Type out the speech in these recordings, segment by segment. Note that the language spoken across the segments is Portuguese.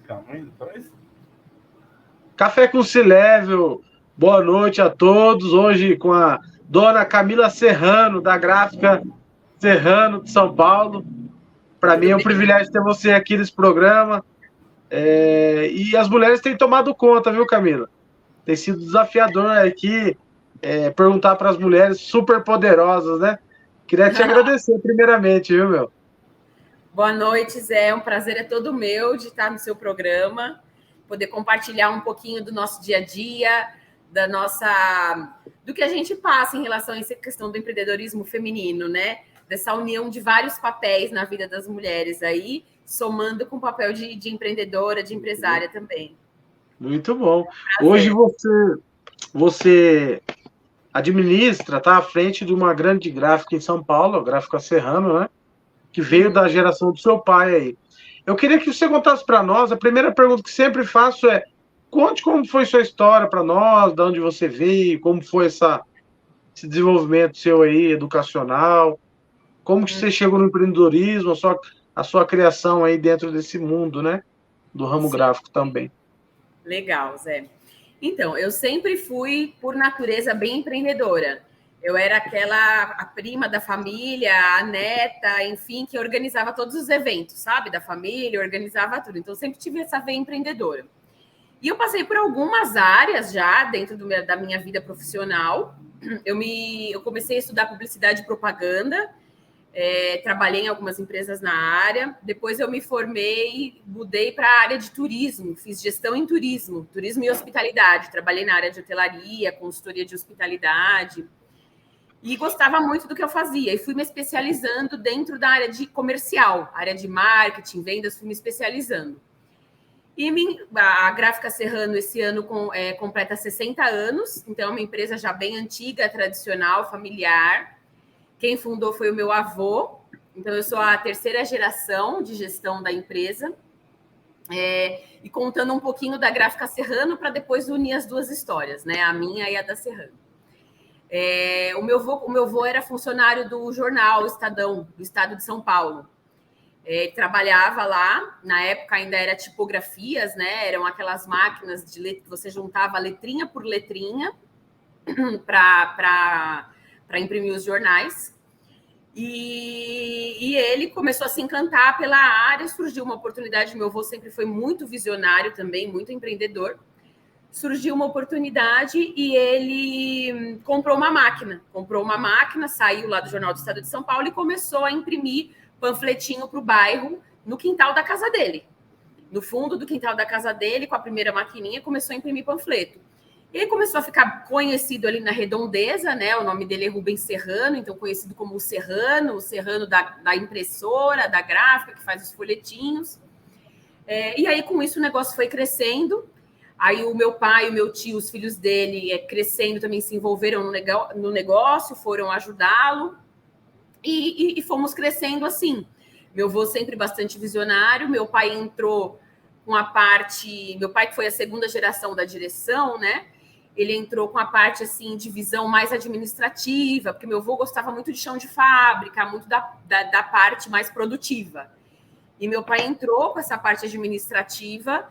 Calma aí, depois. Café com C-Level. Boa noite a todos. Hoje com a dona Camila Serrano, da Gráfica Serrano de São Paulo. Para mim é um privilégio ter você aqui nesse programa. E as mulheres têm tomado conta, viu, Camila? Tem sido desafiador aqui perguntar para as mulheres super poderosas, né? Queria te agradecer primeiramente, viu, meu? Boa noite, Zé. Um prazer é todo meu de estar no seu programa, poder compartilhar um pouquinho do nosso dia a dia, do que a gente passa em relação a essa questão do empreendedorismo feminino, né? Dessa união de vários papéis na vida das mulheres aí, somando com o papel de empreendedora, de empresária também. Muito bom. Hoje você administra, está à frente de uma grande gráfica em São Paulo, a Gráfica Serrano, né? Que veio da geração do seu pai aí. Eu queria que você contasse para nós, a primeira pergunta que sempre faço é: conte como foi sua história para nós, de onde você veio, como foi esse desenvolvimento seu aí, educacional, como que você chegou no empreendedorismo, a sua criação aí dentro desse mundo, né? Do ramo gráfico também. Legal, Zé. Então, eu sempre fui, por natureza, bem empreendedora. Eu era a prima da família, a neta, enfim, que organizava todos os eventos, sabe? Da família, organizava tudo. Então, eu sempre tive essa veia empreendedora. E eu passei por algumas áreas já dentro da minha vida profissional. Eu comecei a estudar publicidade e propaganda, trabalhei em algumas empresas na área. Depois eu me formei, mudei para a área de turismo, fiz gestão em turismo e hospitalidade. Trabalhei na área de hotelaria, consultoria de hospitalidade. E gostava muito do que eu fazia. E fui me especializando dentro da área de comercial, área de marketing, vendas, fui me especializando. E a Gráfica Serrano esse ano completa 60 anos, então é uma empresa já bem antiga, tradicional, familiar. Quem fundou foi o meu avô, então eu sou a terceira geração de gestão da empresa. E contando um pouquinho da Gráfica Serrano para depois unir as duas histórias, né? A minha e a da Serrano. O meu avô era funcionário do jornal Estadão, do estado de São Paulo. Trabalhava lá, na época ainda era tipografias, né? Eram aquelas máquinas que você juntava letrinha por letrinha para imprimir os jornais. E ele começou a se encantar pela área, surgiu uma oportunidade. Meu avô sempre foi muito visionário também, muito empreendedor. Surgiu uma oportunidade e ele comprou uma máquina, saiu lá do Jornal do Estado de São Paulo e começou a imprimir panfletinho para o bairro no quintal da casa dele. No fundo do quintal da casa dele, com a primeira maquininha, começou a imprimir panfleto. Ele começou a ficar conhecido ali na redondeza, né? O nome dele é Rubens Serrano, então conhecido como o Serrano da impressora, da gráfica, que faz os folhetinhos. E aí, com isso, o negócio foi crescendo. Aí o meu pai, o meu tio, os filhos dele, crescendo, também se envolveram no negócio, foram ajudá-lo. E fomos crescendo assim. Meu avô sempre bastante visionário, meu pai entrou com a parte... Meu pai, que foi a segunda geração da direção, né? Ele entrou com a parte, assim, de visão mais administrativa, porque meu avô gostava muito de chão de fábrica, muito da parte mais produtiva. E meu pai entrou com essa parte administrativa.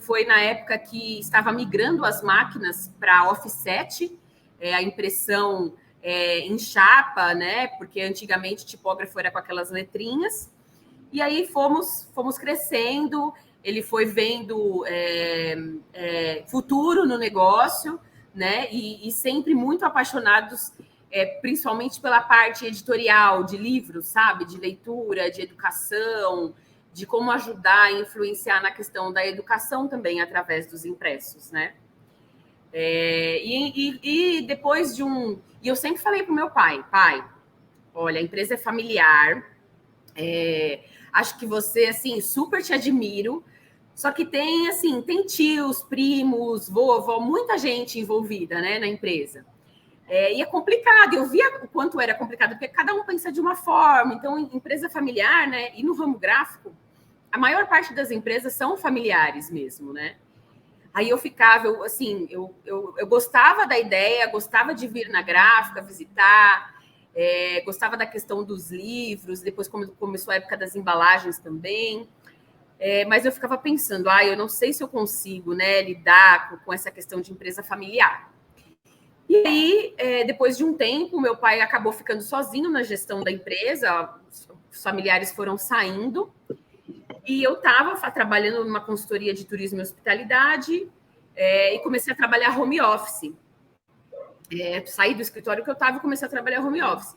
Foi na época que estava migrando as máquinas para offset, a impressão em chapa, né? Porque antigamente tipógrafo era com aquelas letrinhas. E aí fomos crescendo. Ele foi vendo futuro no negócio, né? E sempre muito apaixonados, principalmente pela parte editorial de livros, sabe? De leitura, de educação, de como ajudar a influenciar na questão da educação também através dos impressos, né? E depois de E eu sempre falei para o meu pai, olha, a empresa é familiar, acho que você, assim, super te admiro, só que tem tios, primos, vovó, muita gente envolvida, né, na empresa. E é complicado, eu via o quanto era complicado, porque cada um pensa de uma forma. Então, empresa familiar, né, e no ramo gráfico, a maior parte das empresas são familiares mesmo, né? Aí eu ficava, eu gostava da ideia, gostava de vir na gráfica, visitar, gostava da questão dos livros, depois começou a época das embalagens também. mas eu ficava pensando, eu não sei se eu consigo, né, lidar com essa questão de empresa familiar. E aí, depois de um tempo, meu pai acabou ficando sozinho na gestão da empresa, os familiares foram saindo, e eu estava trabalhando numa consultoria de turismo e hospitalidade, e comecei a trabalhar home office. Saí do escritório que eu estava e comecei a trabalhar home office.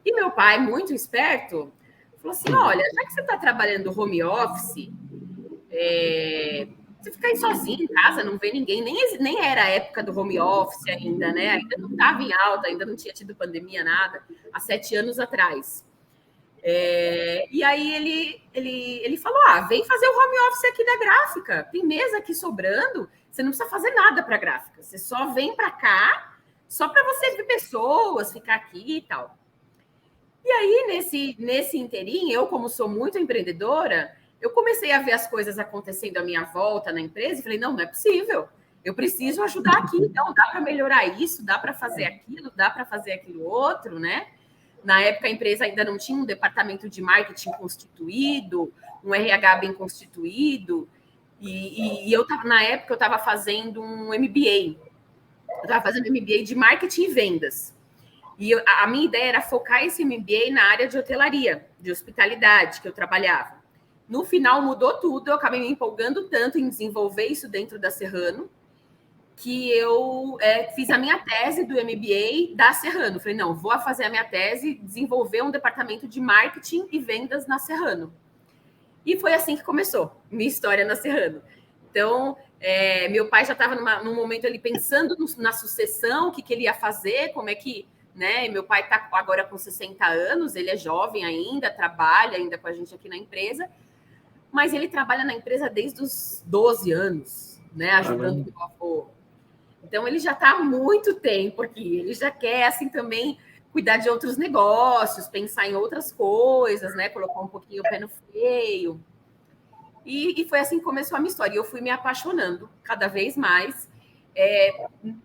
E meu pai, muito esperto, falou assim, olha, já que você está trabalhando home office, você fica aí sozinho em casa, não vê ninguém, nem era a época do home office ainda, né? Ainda não estava em alta, ainda não tinha tido pandemia, nada, há 7 anos atrás. E aí ele falou, vem fazer o home office aqui da gráfica, tem mesa aqui sobrando, você não precisa fazer nada para a gráfica, você só vem para cá, só para você ver pessoas, ficar aqui e tal. E aí, nesse inteirinho, eu, como sou muito empreendedora, eu comecei a ver as coisas acontecendo à minha volta na empresa e falei, não é possível, eu preciso ajudar aqui, então dá para melhorar isso, dá para fazer aquilo, dá para fazer aquilo outro, né? Na época, a empresa ainda não tinha um departamento de marketing constituído, um RH bem constituído, e eu tava, na época, eu estava fazendo um MBA. Eu estava fazendo MBA de marketing e vendas. E a minha ideia era focar esse MBA na área de hotelaria, de hospitalidade, que eu trabalhava. No final, mudou tudo, eu acabei me empolgando tanto em desenvolver isso dentro da Serrano, que eu fiz a minha tese do MBA da Serrano. Falei, não, vou fazer a minha tese, desenvolver um departamento de marketing e vendas na Serrano. E foi assim que começou minha história na Serrano. Então, meu pai já estava num momento ali pensando na sucessão, o que ele ia fazer, como é que... Né? Meu pai está agora com 60 anos, ele é jovem ainda, trabalha ainda com a gente aqui na empresa, mas ele trabalha na empresa desde os 12 anos, né? Ajudando meu avô. Então, ele já está há muito tempo aqui, ele já quer, assim, também cuidar de outros negócios, pensar em outras coisas, né? Colocar um pouquinho o pé no freio. E foi assim que começou a minha história. E eu fui me apaixonando cada vez mais,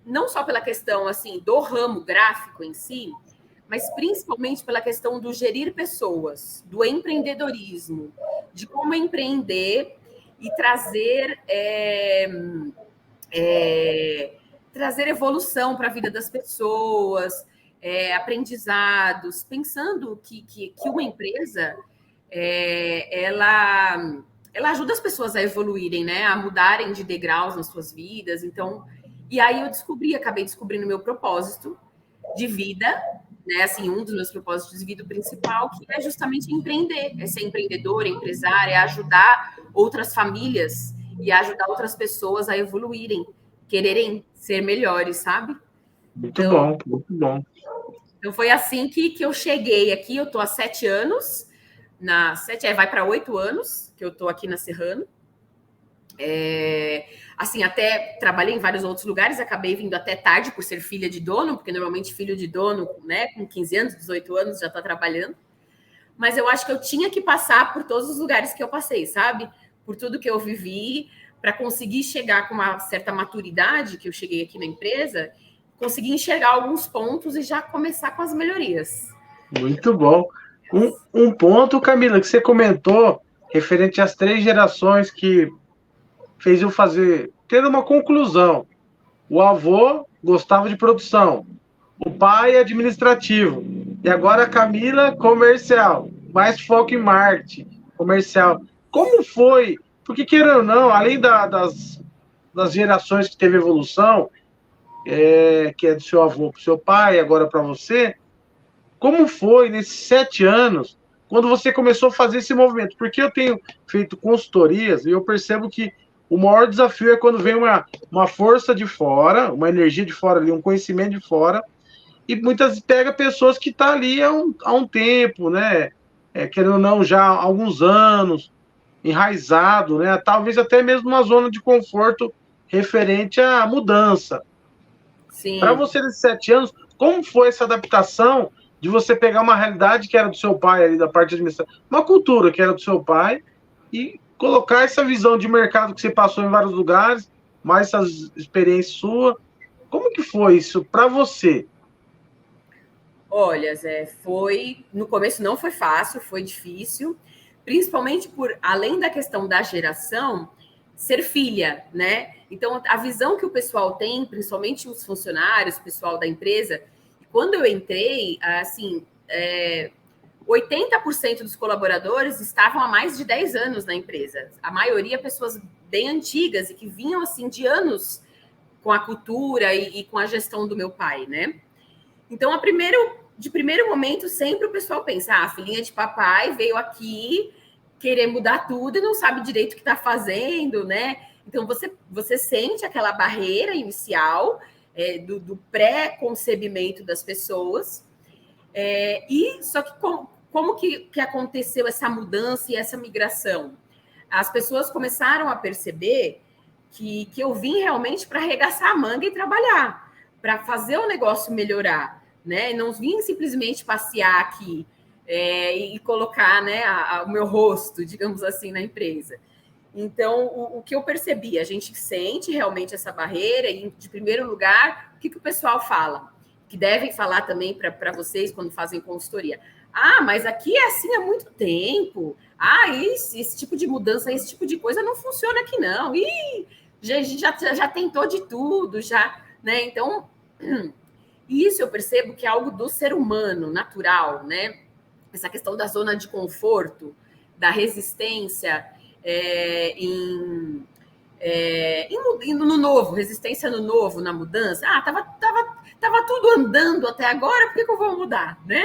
não só pela questão, assim, do ramo gráfico em si, mas principalmente pela questão do gerir pessoas, do empreendedorismo, de como empreender e trazer evolução para a vida das pessoas, aprendizados, pensando que uma empresa ela ajuda as pessoas a evoluírem, né? A mudarem de degraus nas suas vidas. Então, e aí eu acabei descobrindo o meu propósito de vida, né? Assim, um dos meus propósitos de vida principal, que é justamente empreender, é ser empreendedora, empresária, é ajudar outras famílias e ajudar outras pessoas a evoluírem, quererem ser melhores, sabe? Muito bom, muito bom. Então foi assim que eu cheguei aqui, eu tô há 7 anos, vai para 8 anos que eu tô aqui na Serrano. Assim, até trabalhei em vários outros lugares, acabei vindo até tarde por ser filha de dono, porque normalmente filho de dono, né, com 15 anos, 18 anos já está trabalhando. Mas eu acho que eu tinha que passar por todos os lugares que eu passei, sabe? Por tudo que eu vivi, para conseguir chegar com uma certa maturidade, que eu cheguei aqui na empresa, conseguir enxergar alguns pontos e já começar com as melhorias. Muito bom. Um ponto, Camila, que você comentou, referente às 3 gerações que fez eu ter uma conclusão. O avô gostava de produção, o pai administrativo, e agora a Camila, comercial, mais foco em marketing, comercial. Como foi? Porque, querendo ou não, além das gerações que teve evolução, que é do seu avô para o seu pai, agora para você, como foi nesses 7 anos, quando você começou a fazer esse movimento? Porque eu tenho feito consultorias e eu percebo que o maior desafio é quando vem uma força de fora, uma energia de fora ali, um conhecimento de fora, e muitas vezes pega pessoas que estão ali há um tempo, né? Querendo ou não, já há alguns anos, enraizado, né? Talvez até mesmo uma zona de conforto referente à mudança. Para você, nesses 7 anos, como foi essa adaptação de você pegar uma realidade que era do seu pai, ali da parte administrativa, uma cultura que era do seu pai, e colocar essa visão de mercado que você passou em vários lugares, mais essas experiências suas? Como que foi isso para você? Olha, Zé, no começo não foi fácil, foi difícil, principalmente por, além da questão da geração, ser filha, né? Então, a visão que o pessoal tem, principalmente os funcionários, o pessoal da empresa, quando eu entrei, assim, 80% dos colaboradores estavam há mais de 10 anos na empresa. A maioria pessoas bem antigas e que vinham, assim, de anos com a cultura e com a gestão do meu pai, né? Então, de primeiro momento, sempre o pessoal pensa, a filhinha de papai veio aqui querer mudar tudo e não sabe direito o que está fazendo, né? Então, você sente aquela barreira inicial do pré-concebimento das pessoas. Só que como que aconteceu essa mudança e essa migração? As pessoas começaram a perceber que eu vim realmente para arregaçar a manga e trabalhar, para fazer o negócio melhorar, né? Não vim simplesmente passear aqui e colocar, né, o meu rosto, digamos assim, na empresa. Então, o que eu percebi, a gente sente realmente essa barreira e, de primeiro lugar, o que o pessoal fala? Que devem falar também para vocês quando fazem consultoria. Ah, mas aqui é assim há muito tempo. Ah, esse tipo de mudança, esse tipo de coisa não funciona aqui, não. Ih, a gente já tentou de tudo, já, né? Então, isso eu percebo que é algo do ser humano, natural, né? Essa questão da zona de conforto, da resistência no novo, resistência no novo, na mudança. Ah, tava tudo andando até agora, por que eu vou mudar, né?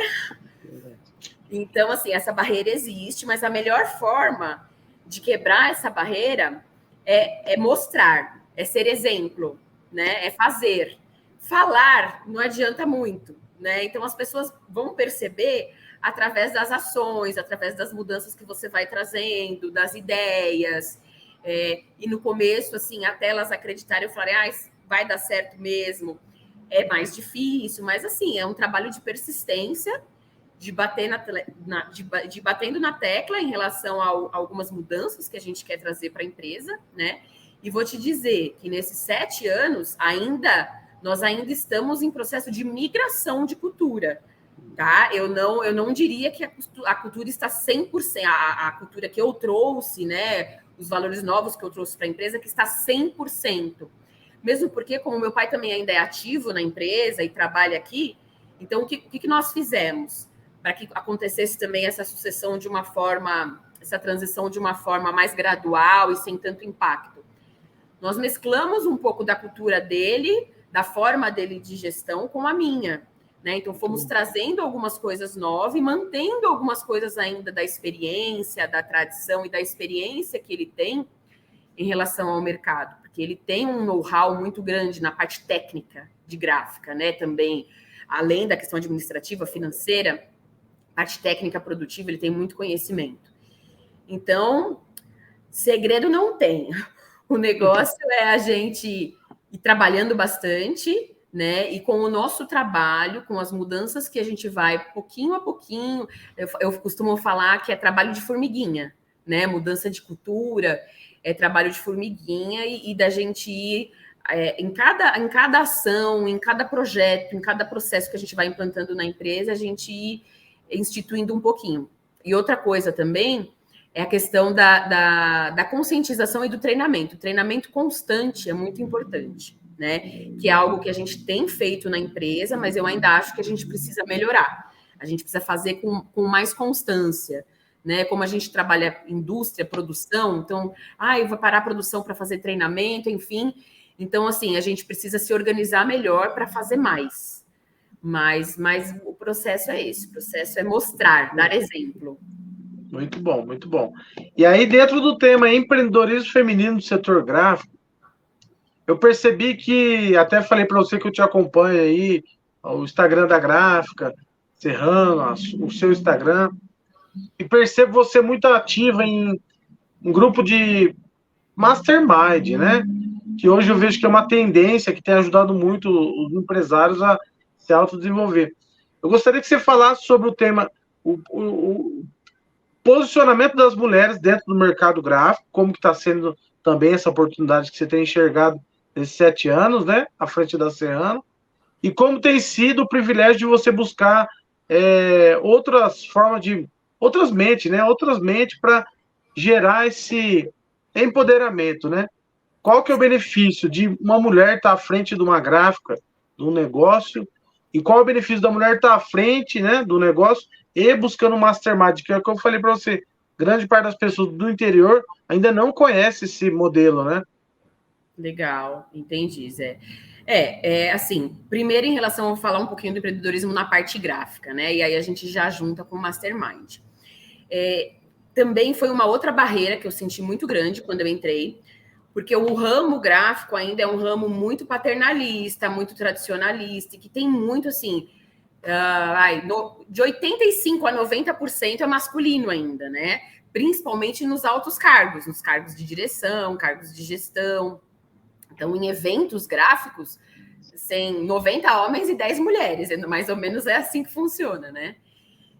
Então, assim, essa barreira existe, mas a melhor forma de quebrar essa barreira é mostrar, é ser exemplo, né? É fazer. Falar não adianta muito, né? Então, as pessoas vão perceber através das ações, através das mudanças que você vai trazendo, das ideias. E no começo, assim, até elas acreditarem, eu falei, vai dar certo mesmo. É mais difícil, mas, assim, é um trabalho de persistência, de batendo na tecla em relação a algumas mudanças que a gente quer trazer para a empresa, né? E vou te dizer que nesses 7 anos, nós ainda estamos em processo de migração de cultura, tá? Eu não diria que a cultura está 100%, a cultura que eu trouxe, né? Os valores novos que eu trouxe para a empresa, que está 100%. Mesmo porque, como meu pai também ainda é ativo na empresa e trabalha aqui, então o que nós fizemos? Para que acontecesse também essa sucessão de uma forma, essa transição de uma forma mais gradual e sem tanto impacto. Nós mesclamos um pouco da cultura dele, da forma dele de gestão com a minha, né? Então fomos trazendo algumas coisas novas e mantendo algumas coisas ainda da experiência, da tradição e da experiência que ele tem em relação ao mercado, porque ele tem um know-how muito grande na parte técnica de gráfica, né? Também, além da questão administrativa, financeira, parte técnica produtiva, ele tem muito conhecimento. Então, segredo não tem. O negócio é a gente ir trabalhando bastante, né? E com o nosso trabalho, com as mudanças que a gente vai pouquinho a pouquinho, eu costumo falar que é trabalho de formiguinha, né? Mudança de cultura, é trabalho de formiguinha e da gente ir em cada ação, em cada projeto, em cada processo que a gente vai implantando na empresa, a gente ir instituindo um pouquinho. E outra coisa também é a questão da conscientização e do treinamento. O treinamento constante é muito importante, né? Que é algo que a gente tem feito na empresa, mas eu ainda acho que a gente precisa melhorar. A gente precisa fazer com mais constância, né? Como a gente trabalha indústria, produção, então, eu vou parar a produção para fazer treinamento, enfim. Então, assim, a gente precisa se organizar melhor para fazer mais. Mas o processo é esse, o processo é mostrar, dar exemplo. Muito bom, muito bom. E aí, dentro do tema empreendedorismo feminino do setor gráfico, eu percebi que, até falei para você que eu te acompanho aí, o Instagram da Gráfica, Serrano, o seu Instagram, e percebo você muito ativa em um grupo de mastermind, né? Que hoje eu vejo que é uma tendência que tem ajudado muito os empresários a se autodesenvolver. Eu gostaria que você falasse sobre o tema, o posicionamento das mulheres dentro do mercado gráfico, como que está sendo também essa oportunidade que você tem enxergado nesses 7 anos, né, à frente da Serrano, e como tem sido o privilégio de você buscar outras formas de outras mentes, né? Outras mentes para gerar esse empoderamento, né? Qual que é o benefício de uma mulher estar à frente de uma gráfica, de um negócio, e qual é o benefício da mulher estar à frente, né, do negócio e buscando um mastermind, que é o que eu falei para você, grande parte das pessoas do interior ainda não conhece esse modelo, né? Legal, entendi, Zé. Assim, primeiro em relação a falar um pouquinho do empreendedorismo na parte gráfica, né? E aí a gente já junta com o Mastermind. Também foi uma outra barreira que eu senti muito grande quando eu entrei, porque o ramo gráfico ainda é um ramo muito paternalista, muito tradicionalista, e que tem muito assim, de 85% a 90% é masculino ainda, né? Principalmente nos altos cargos, nos cargos de direção, cargos de gestão. Então, em eventos gráficos, tem 90 homens e 10 mulheres, mais ou menos é assim que funciona, né?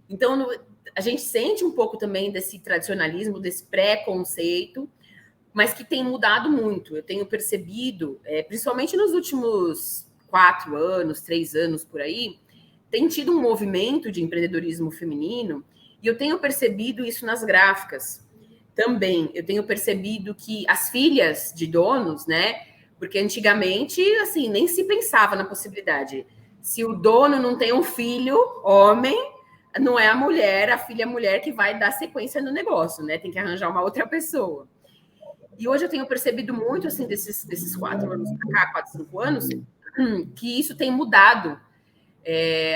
Então, a gente sente um pouco também desse tradicionalismo, desse preconceito, mas que tem mudado muito. Eu tenho percebido, principalmente nos últimos 4 anos, 3 anos por aí, tem tido um movimento de empreendedorismo feminino, e eu tenho percebido isso nas gráficas também. Eu tenho percebido que as filhas de donos, né? Porque antigamente, assim, nem se pensava na possibilidade. Se o dono não tem um filho, homem, não é a mulher, a filha mulher que vai dar sequência no negócio, né? Tem que arranjar uma outra pessoa. E hoje eu tenho percebido muito, assim, desses 4 anos para cá, 4, 5 anos, que isso tem mudado.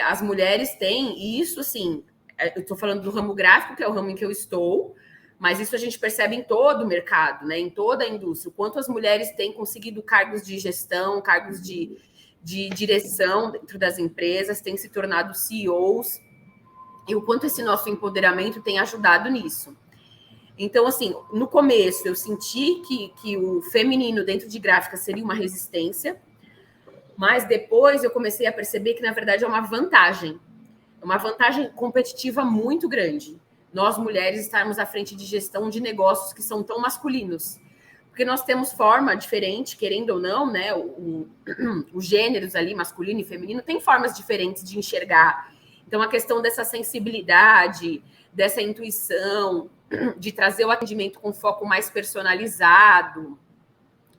As mulheres têm, e isso, assim, eu estou falando do ramo gráfico, que é o ramo em que eu estou, mas isso a gente percebe em todo o mercado, né? Em toda a indústria, o quanto as mulheres têm conseguido cargos de gestão, cargos de direção dentro das empresas, têm se tornado CEOs, e o quanto esse nosso empoderamento tem ajudado nisso. Então, assim, no começo eu senti que o feminino dentro de gráfica seria uma resistência, mas depois eu comecei a perceber que, na verdade, é uma vantagem competitiva muito grande. Nós, mulheres, estarmos à frente de gestão de negócios que são tão masculinos. Porque nós temos forma diferente, querendo ou não, né? Os gêneros ali, masculino e feminino, tem formas diferentes de enxergar. Então, a questão dessa sensibilidade, dessa intuição, de trazer o atendimento com foco mais personalizado,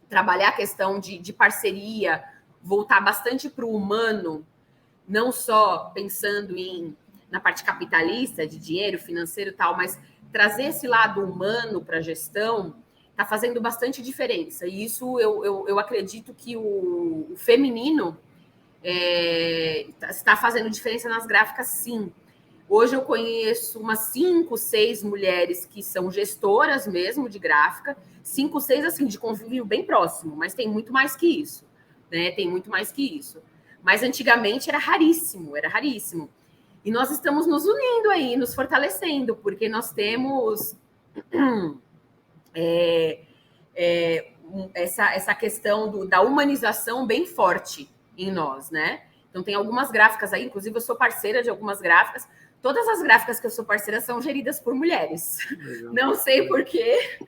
trabalhar a questão de parceria, voltar bastante para o humano, não só pensando na parte capitalista, de dinheiro, financeiro e tal, mas trazer esse lado humano para a gestão está fazendo bastante diferença. E isso eu acredito que o feminino está fazendo diferença nas gráficas, sim. Hoje eu conheço umas 5, 6 mulheres que são gestoras mesmo de gráfica, 5, 6 assim, de convívio bem próximo, mas tem muito mais que isso, né? Tem muito mais que isso. Mas antigamente era raríssimo, era raríssimo. E nós estamos nos unindo aí, nos fortalecendo, porque nós temos essa questão da humanização bem forte em nós, né? Então tem algumas gráficas aí, inclusive eu sou parceira de algumas gráficas. Todas as gráficas que eu sou parceira são geridas por mulheres. Legal. Não sei por quê,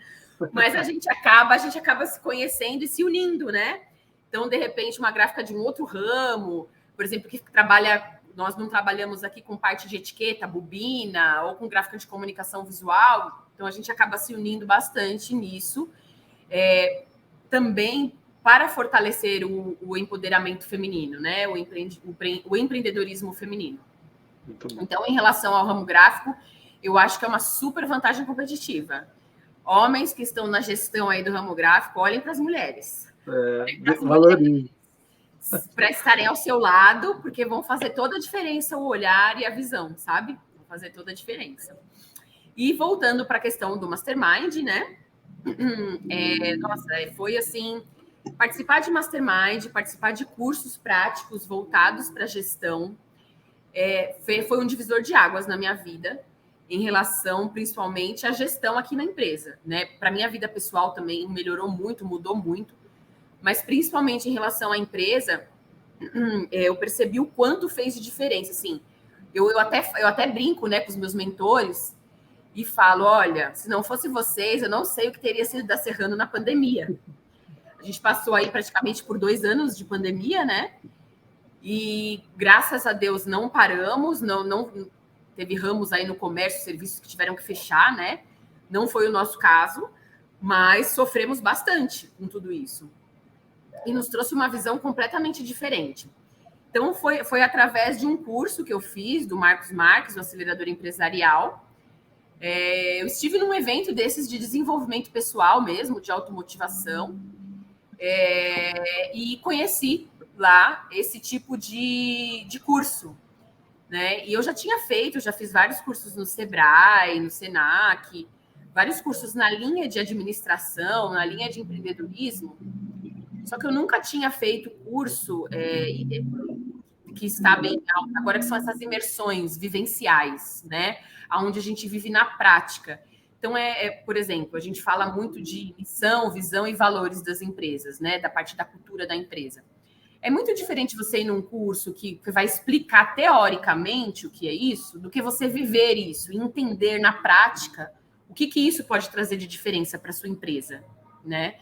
mas a gente acaba se conhecendo e se unindo, né? Então, de repente, uma gráfica de um outro ramo, por exemplo, que trabalha, nós não trabalhamos aqui com parte de etiqueta, bobina, ou com gráfica de comunicação visual, então a gente acaba se unindo bastante nisso, também para fortalecer o empoderamento feminino, né? O empreendedorismo feminino. Então, em relação ao ramo gráfico, eu acho que é uma super vantagem competitiva. Homens que estão na gestão aí do ramo gráfico, olhem para as mulheres. Para estarem ao seu lado, porque vão fazer toda a diferença o olhar e a visão, sabe? Vão fazer toda a diferença. E voltando para a questão do Mastermind, né? Foi assim, participar de Mastermind, participar de cursos práticos voltados para a gestão, foi um divisor de águas na minha vida, em relação principalmente à gestão aqui na empresa, né? Para minha vida pessoal também melhorou muito, mudou muito, mas principalmente em relação à empresa, eu percebi o quanto fez de diferença. Assim, eu até brinco, né, com os meus mentores e falo: olha, se não fosse vocês, eu não sei o que teria sido da Serrano na pandemia. A gente passou aí praticamente por 2 anos de pandemia, né? E graças a Deus não paramos, teve ramos aí no comércio, serviços que tiveram que fechar, né? Não foi o nosso caso, mas sofremos bastante com tudo isso. E nos trouxe uma visão completamente diferente. Então, foi através de um curso que eu fiz, do Marcos Marques, o acelerador empresarial. Eu estive num evento desses de desenvolvimento pessoal mesmo, de automotivação, e conheci lá esse tipo de curso, né? E eu já tinha feito, já fiz vários cursos no Sebrae, no Senac, vários cursos na linha de administração, na linha de empreendedorismo, só que eu nunca tinha feito curso que está bem alto agora, que são essas imersões vivenciais, né? Onde a gente vive na prática. Então, por exemplo, a gente fala muito de missão, visão e valores das empresas, né? Da parte da cultura da empresa. É muito diferente você ir num curso que vai explicar teoricamente o que é isso, do que você viver isso e entender na prática o que isso pode trazer de diferença para a sua empresa, né?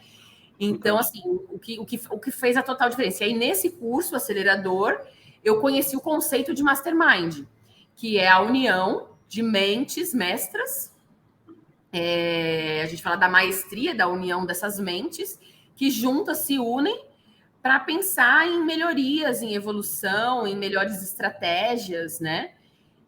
Então, assim, o que fez a total diferença. E aí, nesse curso acelerador, eu conheci o conceito de mastermind, que é a união de mentes mestras. A gente fala da maestria, da união dessas mentes, que juntas se unem para pensar em melhorias, em evolução, em melhores estratégias, né?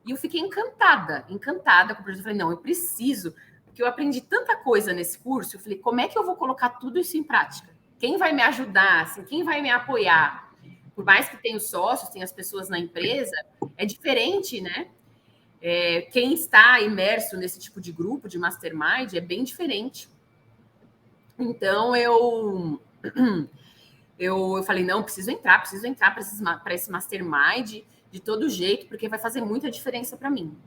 E eu fiquei encantada com o projeto. Eu falei, não, eu preciso, porque eu aprendi tanta coisa nesse curso. Eu falei, como é que eu vou colocar tudo isso em prática? Quem vai me ajudar? Assim, quem vai me apoiar? Por mais que tenha os sócios, tenha as pessoas na empresa, é diferente, né? Quem está imerso nesse tipo de grupo, de mastermind, é bem diferente. Então, eu falei, não, preciso entrar para esse mastermind de todo jeito, porque vai fazer muita diferença para mim.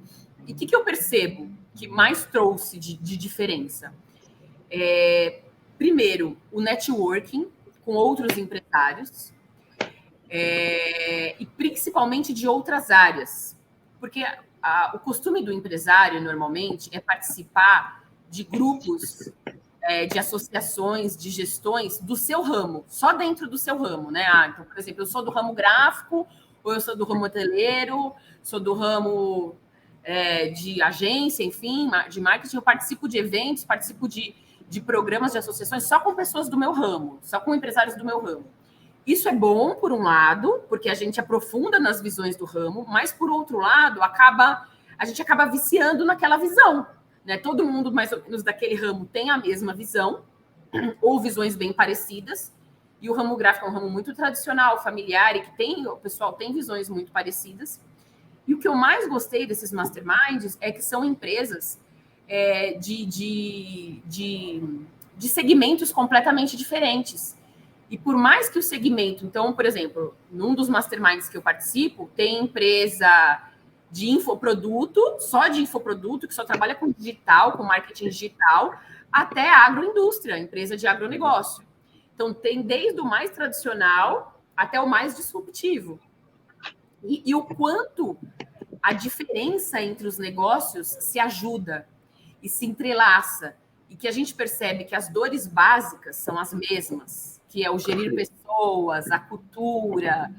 E o que eu percebo que mais trouxe de diferença? Primeiro, o networking com outros empresários, e principalmente de outras áreas, porque o costume do empresário, normalmente, é participar de grupos, de associações, de gestões do seu ramo, só dentro do seu ramo, né? Então, por exemplo, eu sou do ramo gráfico, ou eu sou do ramo hoteleiro, sou do ramo de agência, enfim, de marketing, eu participo de eventos, participo de programas de associações só com pessoas do meu ramo, só com empresários do meu ramo. Isso é bom, por um lado, porque a gente aprofunda nas visões do ramo, mas, por outro lado, a gente acaba viciando naquela visão, né? Todo mundo, mais ou menos, daquele ramo tem a mesma visão, ou visões bem parecidas, e o ramo gráfico é um ramo muito tradicional, familiar, e que o pessoal tem visões muito parecidas. E o que eu mais gostei desses masterminds é que são empresas de segmentos completamente diferentes. E por mais que o segmento... Então, por exemplo, num dos masterminds que eu participo, tem empresa de infoproduto, só de infoproduto, que só trabalha com digital, com marketing digital, até a agroindústria, empresa de agronegócio. Então, tem desde o mais tradicional até o mais disruptivo. E o quanto a diferença entre os negócios se ajuda e se entrelaça, e que a gente percebe que as dores básicas são as mesmas, que é o gerir pessoas, a cultura.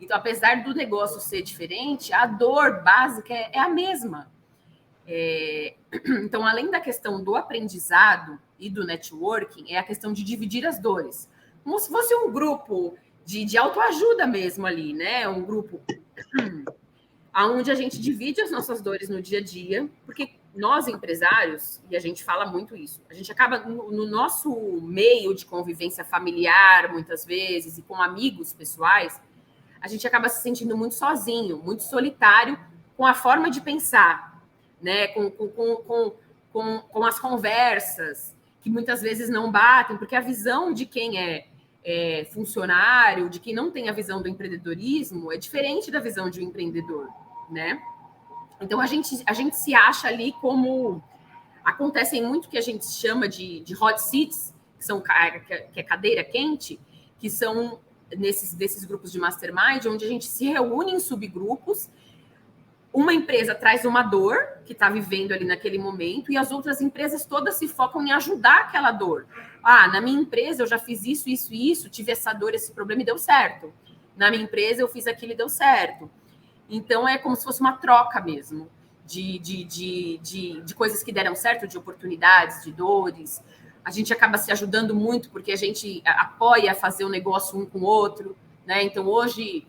Então, apesar do negócio ser diferente, a dor básica é a mesma. Então, além da questão do aprendizado e do networking, é a questão de dividir as dores. Como se fosse um grupo de autoajuda mesmo ali, né? Um grupo onde a gente divide as nossas dores no dia a dia, porque nós, empresários, e a gente fala muito isso, a gente acaba, no nosso meio de convivência familiar, muitas vezes, e com amigos pessoais, a gente acaba se sentindo muito sozinho, muito solitário com a forma de pensar, né? Com as conversas, que muitas vezes não batem, porque a visão de quem é funcionário, de quem não tem a visão do empreendedorismo, é diferente da visão de um empreendedor, né? Então, a gente se acha ali como... Acontecem muito que a gente chama de hot seats, que é cadeira quente, que são desses grupos de mastermind, onde a gente se reúne em subgrupos, uma empresa traz uma dor que está vivendo ali naquele momento, e as outras empresas todas se focam em ajudar aquela dor. Na minha empresa eu já fiz isso, tive essa dor, esse problema e deu certo. Na minha empresa eu fiz aquilo e deu certo. Então, é como se fosse uma troca mesmo. de coisas que deram certo, de oportunidades, de dores. A gente acaba se ajudando muito porque a gente apoia fazer o negócio um com o outro, né? Então, hoje,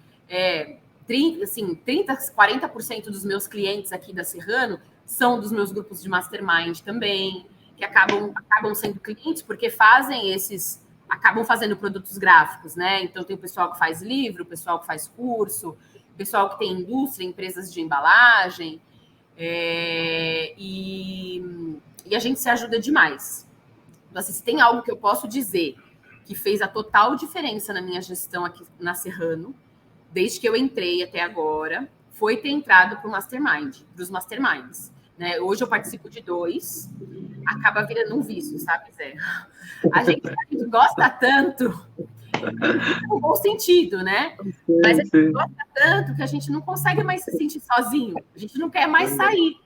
40% dos meus clientes aqui da Serrano são dos meus grupos de mastermind também, que acabam sendo clientes porque acabam fazendo produtos gráficos, né? Então, tem o pessoal que faz livro, o pessoal que faz curso, o pessoal que tem indústria, empresas de embalagem, e a gente se ajuda demais. Então, assim, se tem algo que eu posso dizer que fez a total diferença na minha gestão aqui na Serrano, desde que eu entrei até agora, foi ter entrado para os masterminds. Né? Hoje eu participo de 2, acaba virando um vício, sabe, Zé? A gente gosta tanto, no bom sentido, né? Mas a gente gosta tanto que a gente não consegue mais se sentir sozinho, a gente não quer mais sair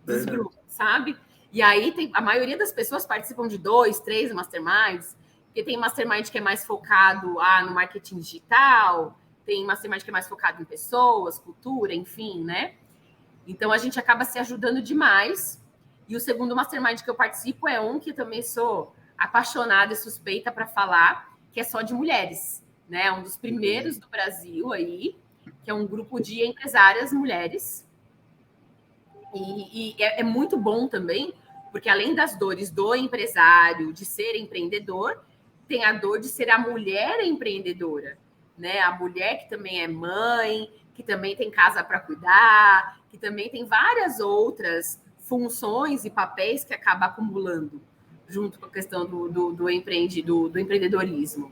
dos grupos, sabe? E aí a maioria das pessoas participam de 2, 3 masterminds, porque tem mastermind que é mais focado no marketing digital, tem mastermind que é mais focado em pessoas, cultura, enfim, né? Então, a gente acaba se ajudando demais. E o segundo mastermind que eu participo é um que eu também sou apaixonada e suspeita para falar, que é só de mulheres, né? Um dos primeiros do Brasil aí, que é um grupo de empresárias mulheres. E é muito bom também, porque além das dores do empresário, de ser empreendedor, tem a dor de ser a mulher empreendedora, né? A mulher que também é mãe, que também tem casa para cuidar, que também tem várias outras funções e papéis que acaba acumulando junto com a questão do empreendedorismo.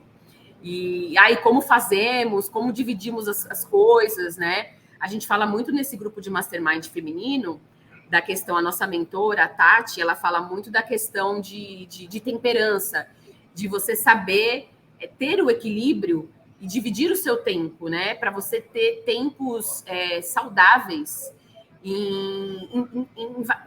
E aí, como fazemos, como dividimos as coisas, né? A gente fala muito nesse grupo de mastermind feminino, da questão, a nossa mentora, a Tati, ela fala muito da questão de temperança, de você saber ter o equilíbrio e dividir o seu tempo, né? Para você ter tempos saudáveis em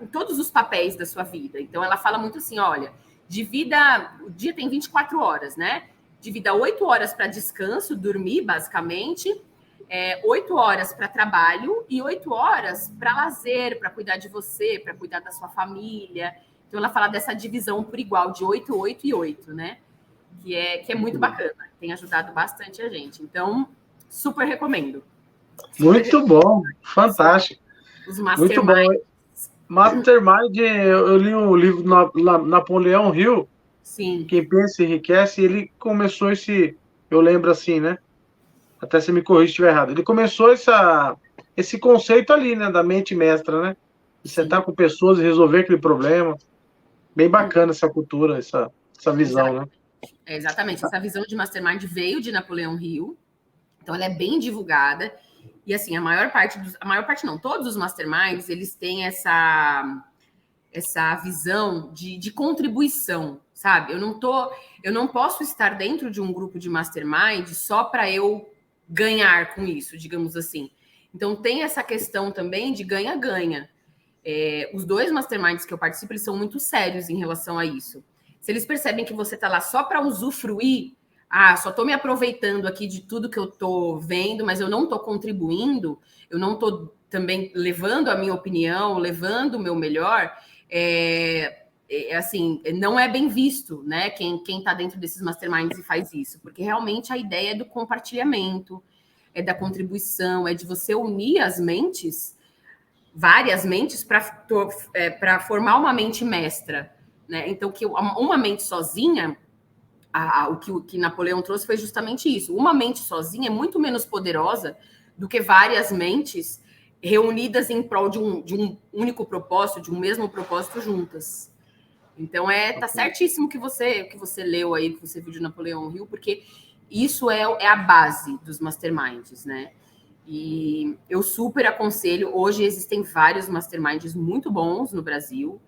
todos os papéis da sua vida. Então, ela fala muito assim, olha, o dia tem 24 horas, né? Divida 8 horas para descanso, dormir, basicamente, 8 horas para trabalho e 8 horas para lazer, para cuidar de você, para cuidar da sua família. Então, ela fala dessa divisão por igual, de 8, 8 e 8, né? Que é muito bacana, tem ajudado bastante a gente. Então, super recomendo. Muito bom, fantástico. Os Mastermind. Muito bom. Mastermind, eu li um livro Napoleão Hill, Sim. Quem Pensa Enriquece, e ele começou eu lembro assim, né? Até você me corrige se estiver errado. Ele começou esse conceito ali, né? Da mente mestra, né? De sentar com pessoas e resolver aquele problema. Bem bacana essa cultura, essa visão, né? Exatamente. Essa visão de Mastermind veio de Napoleão Hill. Então, ela é bem divulgada. E, assim, a maior parte não, todos os Masterminds, eles têm essa visão de contribuição, sabe? Eu não posso estar dentro de um grupo de Mastermind só para eu ganhar com isso, digamos assim. Então, tem essa questão também de ganha-ganha. Os 2 Masterminds que eu participo, eles são muito sérios em relação a isso. Se eles percebem que você está lá só para usufruir, só estou me aproveitando aqui de tudo que eu estou vendo, mas eu não estou contribuindo, eu não estou também levando a minha opinião, levando o meu melhor, assim, não é bem visto, né? Quem está dentro desses masterminds e faz isso, porque realmente a ideia é do compartilhamento, é da contribuição, é de você unir as mentes, várias mentes, para formar uma mente mestra, né? Então, que uma mente sozinha, o que Napoleão trouxe foi justamente isso. Uma mente sozinha é muito menos poderosa do que várias mentes reunidas em prol de um único propósito, de um mesmo propósito juntas. Então, tá certíssimo que você leu aí, que você viu de Napoleão Hill, porque isso é a base dos masterminds, né? E eu super aconselho. Hoje existem vários masterminds muito bons no Brasil,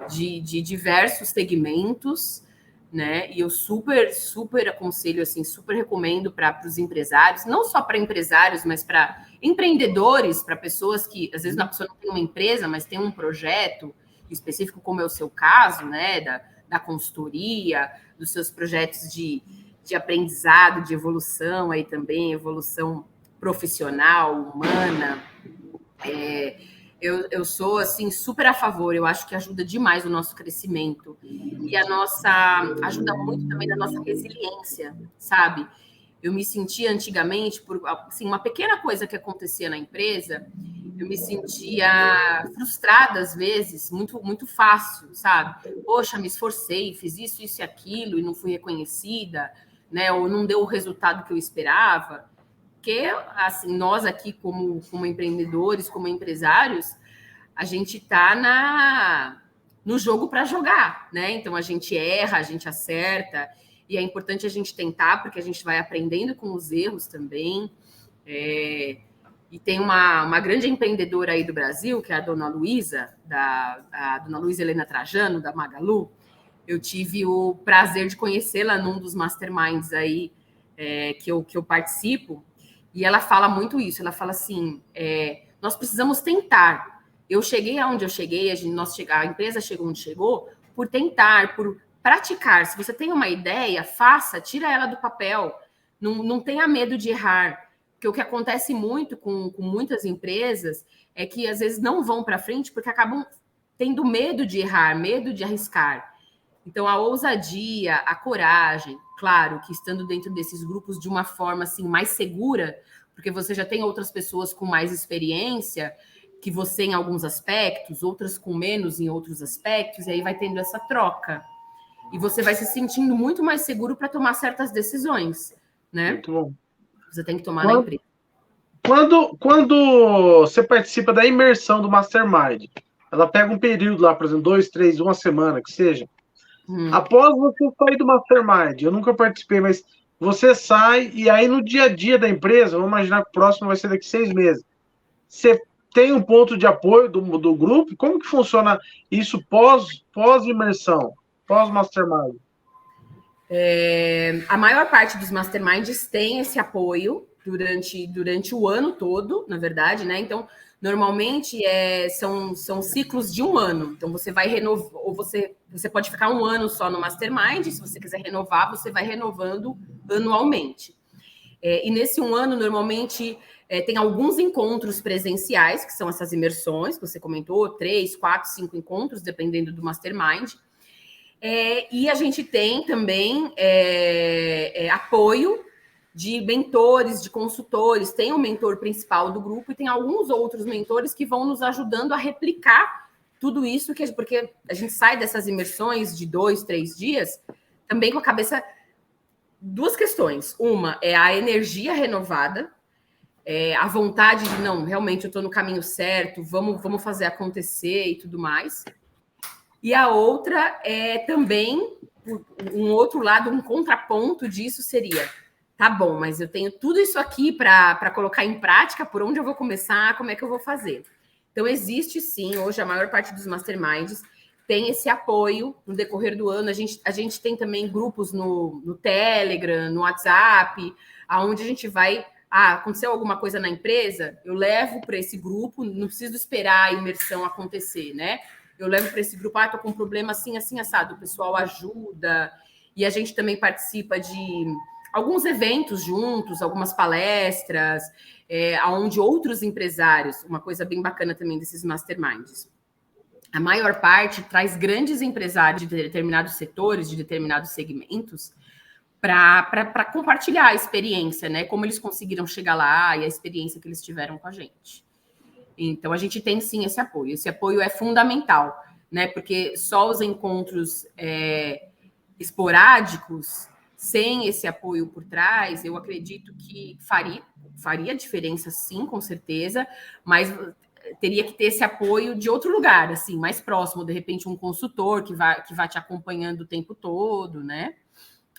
de diversos segmentos, né? E eu super, super aconselho, assim, super recomendo para os empresários, não só para empresários, mas para empreendedores, para pessoas que, às vezes, a pessoa não tem uma empresa, mas tem um projeto específico, como é o seu caso, né? Da consultoria, dos seus projetos de aprendizado, de evolução, aí também, evolução profissional, humana. Eu sou, assim, super a favor. Eu acho que ajuda demais o nosso crescimento. E ajuda muito também na nossa resiliência, sabe? Eu me sentia antigamente, por assim, uma pequena coisa que acontecia na empresa, eu me sentia frustrada às vezes, muito, muito fácil, sabe? Poxa, me esforcei, fiz isso, isso e aquilo e não fui reconhecida, né? Ou não deu o resultado que eu esperava. Porque, assim, nós aqui, como empreendedores, como empresários, a gente está no jogo para jogar, né? Então a gente erra, a gente acerta, e é importante a gente tentar, porque a gente vai aprendendo com os erros também. E tem uma grande empreendedora aí do Brasil, que é a Dona Luísa, a Dona Luísa Helena Trajano, da Magalu. Eu tive o prazer de conhecê-la num dos masterminds aí que eu participo, e ela fala muito isso. Ela fala assim: nós precisamos tentar. Eu cheguei aonde eu cheguei, a empresa chegou onde chegou, por tentar, por praticar. Se você tem uma ideia, faça, tira ela do papel. Não tenha medo de errar. Porque o que acontece muito com muitas empresas é que às vezes não vão para frente porque acabam tendo medo de errar, medo de arriscar. Então, a ousadia, a coragem, claro que estando dentro desses grupos de uma forma assim mais segura, porque você já tem outras pessoas com mais experiência que você em alguns aspectos, outras com menos em outros aspectos, e aí vai tendo essa troca. E você vai se sentindo muito mais seguro para tomar certas decisões, né? Muito bom. Você tem que tomar na empresa. Quando você participa da imersão do Mastermind, ela pega um período lá, por exemplo, 2, 3, uma semana, que seja. Após você sair do Mastermind, eu nunca participei, mas você sai e aí no dia a dia da empresa, vamos imaginar que o próximo vai ser daqui 6 meses. Você tem um ponto de apoio do grupo? Como que funciona isso pós-imersão, pós-Mastermind? A maior parte dos masterminds tem esse apoio durante o ano todo, na verdade, né? Então, normalmente são ciclos de um ano. Então, você vai renovar, ou você pode ficar um ano só no mastermind, se você quiser renovar, você vai renovando anualmente. E nesse um ano, normalmente, tem alguns encontros presenciais, que são essas imersões, que você comentou, 3, 4, 5 encontros, dependendo do mastermind. E a gente tem também apoio de mentores, de consultores. Tem o mentor principal do grupo e tem alguns outros mentores que vão nos ajudando a replicar tudo isso, porque a gente sai dessas imersões de 2, 3 dias também com a cabeça... Duas questões. Uma é a energia renovada, a vontade de, não, realmente eu estou no caminho certo, vamos fazer acontecer e tudo mais. E a outra é também, um outro lado, um contraponto disso seria, tá bom, mas eu tenho tudo isso aqui para colocar em prática, por onde eu vou começar, como é que eu vou fazer? Então, existe sim, hoje a maior parte dos masterminds tem esse apoio no decorrer do ano. A gente tem também grupos no Telegram, no WhatsApp, onde a gente vai... aconteceu alguma coisa na empresa, eu levo para esse grupo, não preciso esperar a imersão acontecer, né? Eu levo para esse grupo, tô com um problema assim, assim, assado. O pessoal ajuda. E a gente também participa de alguns eventos juntos, algumas palestras, onde outros empresários, uma coisa bem bacana também desses masterminds, a maior parte traz grandes empresários de determinados setores, de determinados segmentos, para compartilhar a experiência, né? Como eles conseguiram chegar lá e a experiência que eles tiveram com a gente. Então, a gente tem, sim, esse apoio. Esse apoio é fundamental, né? Porque só os encontros esporádicos, sem esse apoio por trás, eu acredito que faria diferença, sim, com certeza, mas teria que ter esse apoio de outro lugar, assim, mais próximo, de repente um consultor que vai te acompanhando o tempo todo, né?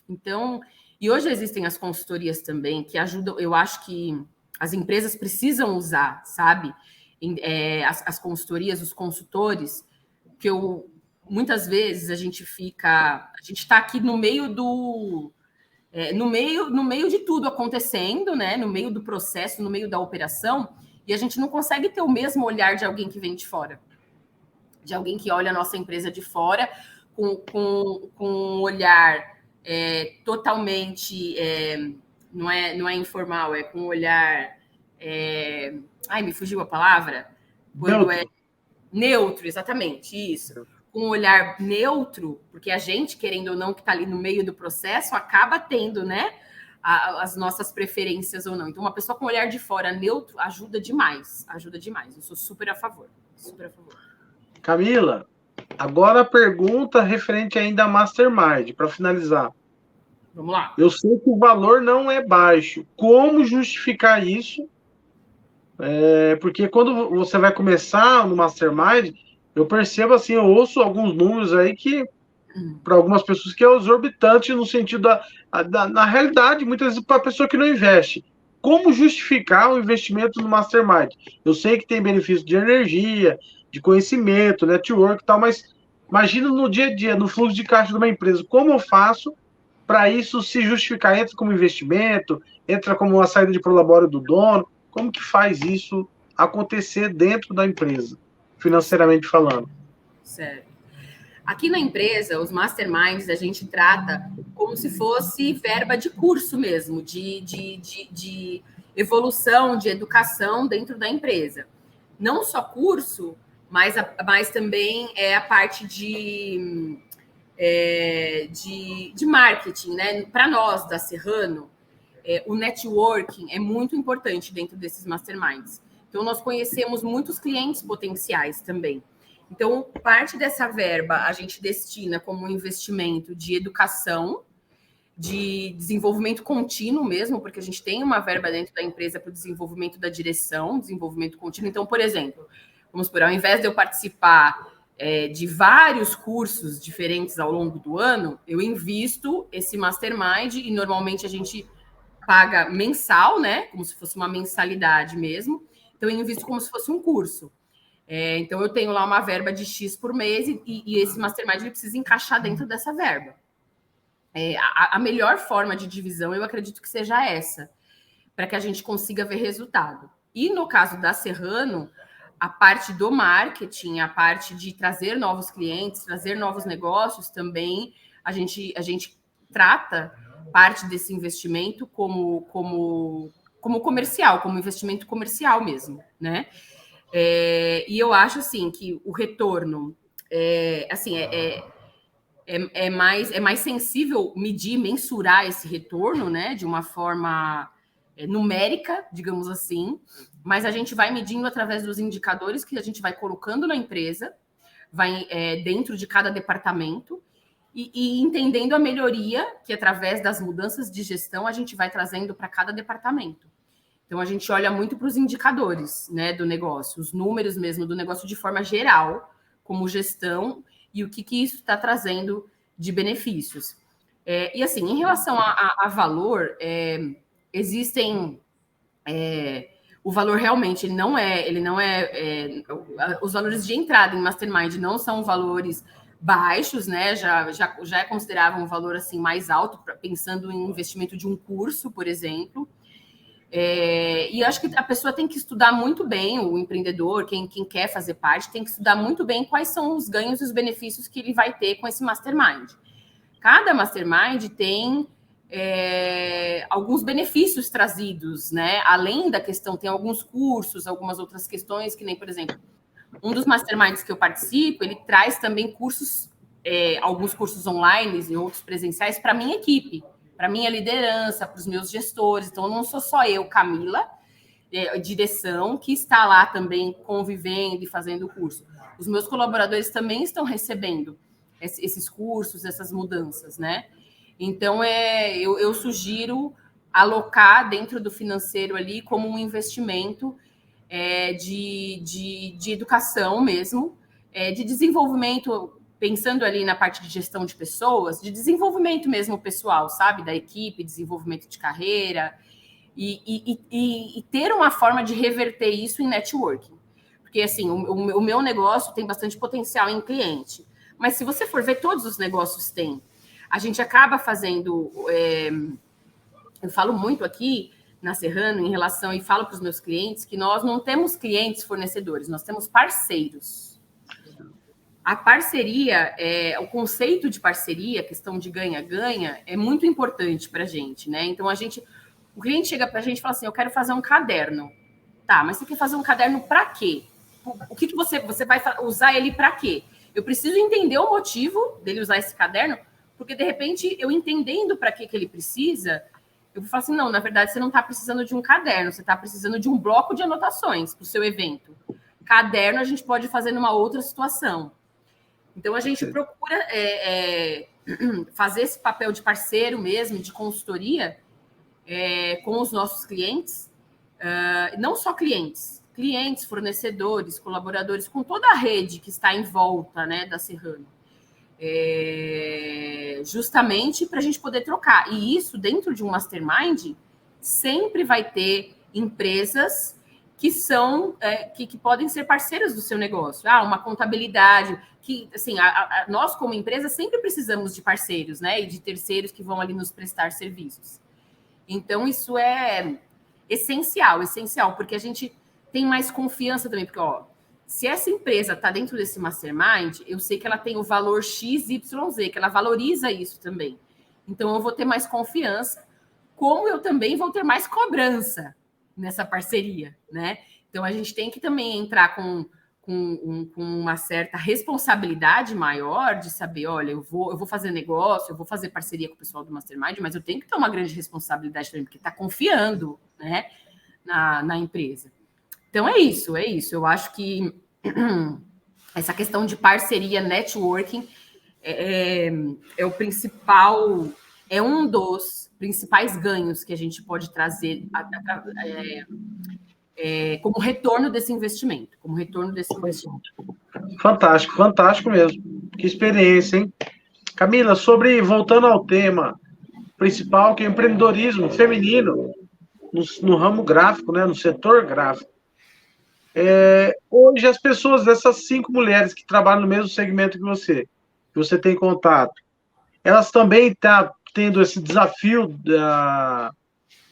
Então, e hoje existem as consultorias também que ajudam, eu acho que as empresas precisam usar, sabe? As consultorias, os consultores, que muitas vezes a gente está aqui no meio no meio de tudo acontecendo, né? No meio do processo, no meio da operação, e a gente não consegue ter o mesmo olhar de alguém que vem de fora, de alguém que olha a nossa empresa de fora com um olhar totalmente não é informal, é com um olhar me fugiu a palavra, Quando é neutro, exatamente, isso. Com um olhar neutro, porque a gente, querendo ou não, que está ali no meio do processo, acaba tendo, né, as nossas preferências ou não. Então, uma pessoa com olhar de fora neutro ajuda demais, ajuda demais. Eu sou super a favor, super a favor. Camila, agora a pergunta referente ainda a Mastermind, para finalizar. Vamos lá. Eu sei que o valor não é baixo. Como justificar isso? Porque quando você vai começar no Mastermind, eu percebo assim, eu ouço alguns números aí que, para algumas pessoas, que é exorbitante no sentido na realidade, muitas vezes para a pessoa que não investe. Como justificar o investimento no Mastermind? Eu sei que tem benefício de energia, de conhecimento, network e tal, mas imagina no dia a dia, no fluxo de caixa de uma empresa, como eu faço para isso se justificar? Entra como investimento, entra como uma saída de prolabore do dono, como que faz isso acontecer dentro da empresa, financeiramente falando? Certo. Aqui na empresa, os masterminds a gente trata como se fosse verba de curso mesmo, de evolução, de educação dentro da empresa. Não só curso, mas também é a parte de marketing, né? Para nós, da Serrano, o networking é muito importante dentro desses masterminds. Então, nós conhecemos muitos clientes potenciais também. Então, parte dessa verba a gente destina como investimento de educação, de desenvolvimento contínuo mesmo, porque a gente tem uma verba dentro da empresa para o desenvolvimento da direção, desenvolvimento contínuo. Então, por exemplo, vamos por, ao invés de eu participar de vários cursos diferentes ao longo do ano, eu invisto esse mastermind e normalmente a gente paga mensal, né? Como se fosse uma mensalidade mesmo. Então, eu invisto como se fosse um curso. Então, eu tenho lá uma verba de X por mês e esse mastermind ele precisa encaixar dentro dessa verba. A melhor forma de divisão, eu acredito que seja essa, para que a gente consiga ver resultado. E no caso da Serrano, a parte do marketing, a parte de trazer novos clientes, trazer novos negócios também, a gente trata parte desse investimento como comercial, como investimento comercial mesmo, né? E eu acho assim que o retorno é mais sensível medir, mensurar esse retorno, né? De uma forma numérica, digamos assim, mas a gente vai medindo através dos indicadores que a gente vai colocando na empresa, vai dentro de cada departamento e entendendo a melhoria que através das mudanças de gestão a gente vai trazendo para cada departamento. Então, a gente olha muito para os indicadores, né, do negócio, os números mesmo do negócio de forma geral, como gestão, e o que isso está trazendo de benefícios. E assim, em relação a valor, existem... o valor realmente, ele não é os valores de entrada em Mastermind não são valores baixos, né, já é considerado um valor assim mais alto, pensando em investimento de um curso, por exemplo. E eu acho que a pessoa tem que estudar muito bem, o empreendedor, quem quer fazer parte, tem que estudar muito bem quais são os ganhos e os benefícios que ele vai ter com esse mastermind. Cada mastermind tem alguns benefícios trazidos, né? Além da questão, tem alguns cursos, algumas outras questões, que nem, por exemplo, um dos masterminds que eu participo, ele traz também cursos, alguns cursos online e outros presenciais para a minha equipe, para a minha liderança, para os meus gestores. Então, não sou só eu, Camila, direção, que está lá também convivendo e fazendo o curso. Os meus colaboradores também estão recebendo esses cursos, essas mudanças, né? Então, eu sugiro alocar dentro do financeiro ali como um investimento de educação mesmo, de desenvolvimento, pensando ali na parte de gestão de pessoas, de desenvolvimento mesmo pessoal, sabe? Da equipe, desenvolvimento de carreira, e ter uma forma de reverter isso em networking. Porque, assim, o meu negócio tem bastante potencial em cliente, mas se você for ver, todos os negócios têm. A gente acaba fazendo... eu falo muito aqui na Serrano em relação, e falo para os meus clientes, que nós não temos clientes fornecedores, nós temos parceiros. A parceria, o conceito de parceria, a questão de ganha-ganha, é muito importante para a gente, né? Então, o cliente chega para a gente e fala assim, eu quero fazer um caderno. Tá, mas você quer fazer um caderno para quê? o que você vai usar ele para quê? Eu preciso entender o motivo dele usar esse caderno, porque, de repente, eu entendendo para que ele precisa, eu vou falar assim, não, na verdade, você não está precisando de um caderno, você está precisando de um bloco de anotações para o seu evento. Caderno a gente pode fazer numa outra situação. Então, a gente procura fazer esse papel de parceiro mesmo, de consultoria, com os nossos clientes, não só clientes, fornecedores, colaboradores, com toda a rede que está em volta, né, da Serrano. Justamente para a gente poder trocar. E isso, dentro de um mastermind, sempre vai ter empresas que são que podem ser parceiras do seu negócio. Uma contabilidade, que assim, nós, como empresa, sempre precisamos de parceiros, né? E de terceiros que vão ali nos prestar serviços. Então, isso é essencial, porque a gente tem mais confiança também, porque, se essa empresa está dentro desse mastermind, eu sei que ela tem o valor XYZ, que ela valoriza isso também. Então, eu vou ter mais confiança, como eu também vou ter mais cobrança nessa parceria, né? Então, a gente tem que também entrar com uma certa responsabilidade maior de saber, olha, eu vou fazer negócio, eu vou fazer parceria com o pessoal do mastermind, mas eu tenho que ter uma grande responsabilidade também, porque está confiando, né, na empresa. Então, é isso. Eu acho que essa questão de parceria, networking, é o principal, é um dos principais ganhos que a gente pode trazer como retorno desse investimento. Fantástico mesmo. Que experiência, hein? Camila, voltando ao tema principal, que é o empreendedorismo feminino no ramo gráfico, né, no setor gráfico. Hoje, as pessoas, dessas 5 mulheres que trabalham no mesmo segmento que você tem contato, elas também estão tendo esse desafio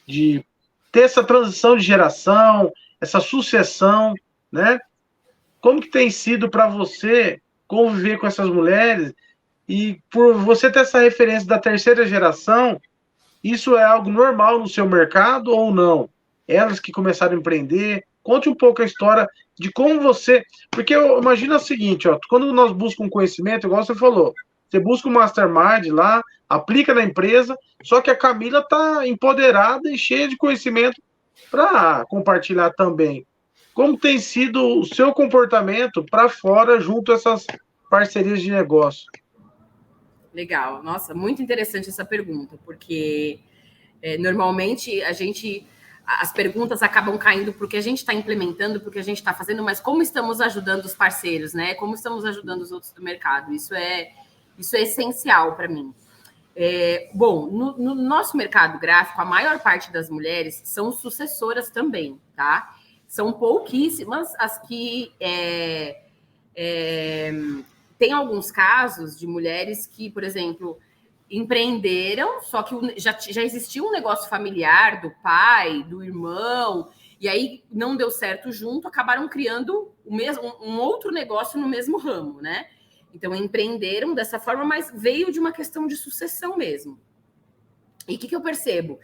de ter essa transição de geração, essa sucessão, né? Como que tem sido para você conviver com essas mulheres e por você ter essa referência da terceira geração, isso é algo normal no seu mercado ou não? Elas que começaram a empreender, conte um pouco a história de como você... Porque eu imagino o seguinte, quando nós buscamos conhecimento, igual você falou, você busca um mastermind lá, aplica na empresa, só que a Camila está empoderada e cheia de conhecimento para compartilhar também. Como tem sido o seu comportamento para fora junto a essas parcerias de negócio? Legal. Nossa, muito interessante essa pergunta, porque normalmente as perguntas acabam caindo porque a gente está implementando, porque a gente está fazendo, mas como estamos ajudando os parceiros, né? Como estamos ajudando os outros do mercado? Isso é essencial para mim. Bom, no nosso mercado gráfico, a maior parte das mulheres são sucessoras também, tá? São pouquíssimas as que tem alguns casos de mulheres que, por exemplo, empreenderam, só que já existia um negócio familiar do pai, do irmão, e aí não deu certo junto, acabaram criando um outro negócio no mesmo ramo, né? Então, empreenderam dessa forma, mas veio de uma questão de sucessão mesmo. E o que eu percebo?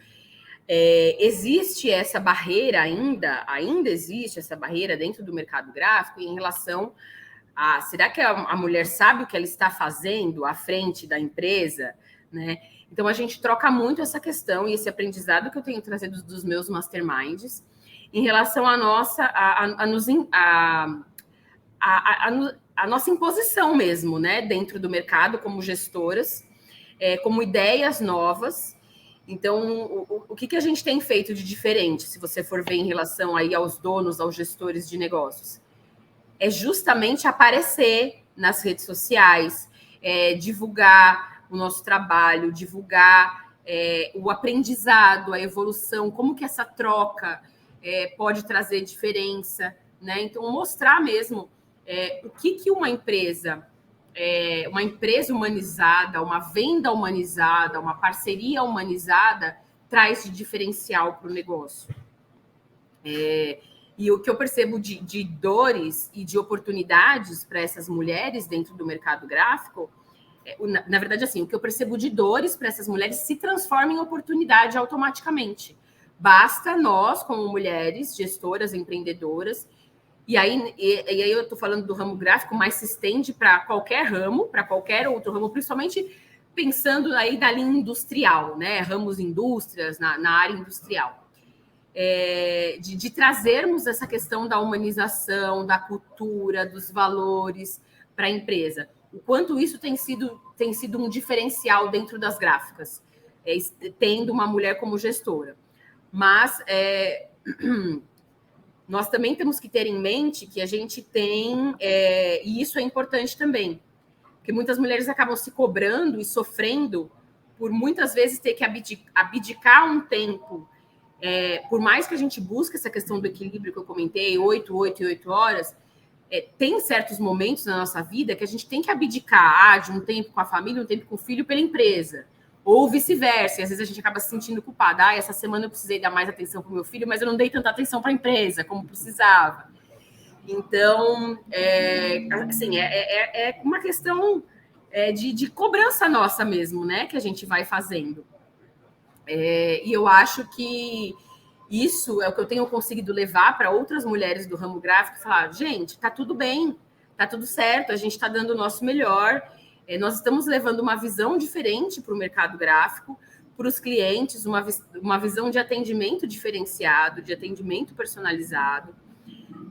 Existe essa barreira ainda existe essa barreira dentro do mercado gráfico em relação a... Será que a mulher sabe o que ela está fazendo à frente da empresa? Né? Então, a gente troca muito essa questão e esse aprendizado que eu tenho trazido dos meus masterminds em relação à nossa imposição mesmo, né? Dentro do mercado, como gestoras, como ideias novas. Então, o que a gente tem feito de diferente, se você for ver em relação aí aos donos, aos gestores de negócios? É justamente aparecer nas redes sociais, divulgar o nosso trabalho, divulgar o aprendizado, a evolução, como que essa troca pode trazer diferença, né? Então, mostrar mesmo o que uma empresa humanizada, uma venda humanizada, uma parceria humanizada traz de diferencial para o negócio. E o que eu percebo de dores e de oportunidades para essas mulheres dentro do mercado gráfico, na verdade, assim, o que eu percebo de dores para essas mulheres se transforma em oportunidade automaticamente. Basta nós, como mulheres, gestoras, empreendedoras, E aí eu estou falando do ramo gráfico, mas se estende para qualquer ramo, para qualquer outro ramo, principalmente pensando aí da linha industrial, né? Ramos indústrias, na área industrial. De trazermos essa questão da humanização, da cultura, dos valores para a empresa. O quanto isso tem sido um diferencial dentro das gráficas, tendo uma mulher como gestora. Mas nós também temos que ter em mente que a gente tem, e isso é importante também, porque muitas mulheres acabam se cobrando e sofrendo por muitas vezes ter que abdicar um tempo. Por mais que a gente busque essa questão do equilíbrio que eu comentei, 8 e 8 horas, tem certos momentos na nossa vida que a gente tem que abdicar de um tempo com a família, um tempo com o filho pela empresa. Ou vice-versa, e às vezes a gente acaba se sentindo culpada. Essa semana eu precisei dar mais atenção para o meu filho, mas eu não dei tanta atenção para a empresa como precisava. Então, assim, é uma questão de cobrança nossa mesmo, né? Que a gente vai fazendo. E eu acho que isso é o que eu tenho conseguido levar para outras mulheres do ramo gráfico, falar, gente, tá tudo bem, tá tudo certo, a gente está dando o nosso melhor. Nós estamos levando uma visão diferente para o mercado gráfico, para os clientes, uma visão de atendimento diferenciado, de atendimento personalizado.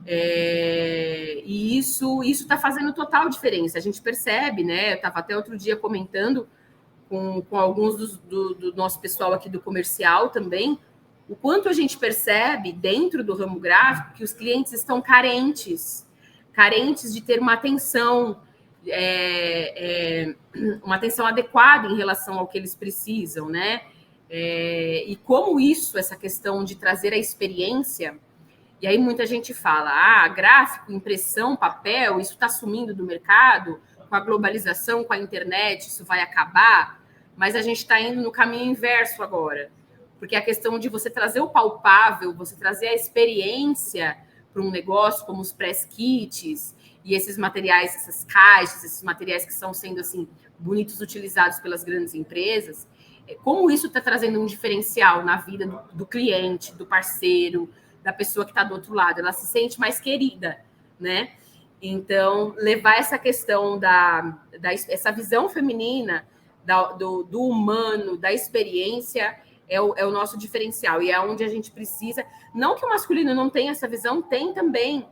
E isso está fazendo total diferença. A gente percebe, né? Eu estava até outro dia comentando com alguns do nosso pessoal aqui do comercial também, o quanto a gente percebe dentro do ramo gráfico que os clientes estão carentes de ter uma atenção adequada em relação ao que eles precisam, né? E como essa questão de trazer a experiência, e aí muita gente fala, gráfico, impressão, papel, isso está sumindo do mercado, com a globalização, com a internet, isso vai acabar, mas a gente está indo no caminho inverso agora, porque a questão de você trazer o palpável, você trazer a experiência para um negócio, como os press kits, e esses materiais, essas caixas, esses materiais que estão sendo assim bonitos utilizados pelas grandes empresas, como isso está trazendo um diferencial na vida do cliente, do parceiro, da pessoa que está do outro lado, ela se sente mais querida, né? Então, levar essa questão essa visão feminina do humano, da experiência, é o nosso diferencial, e é onde a gente precisa, não que o masculino não tenha essa visão, tem também,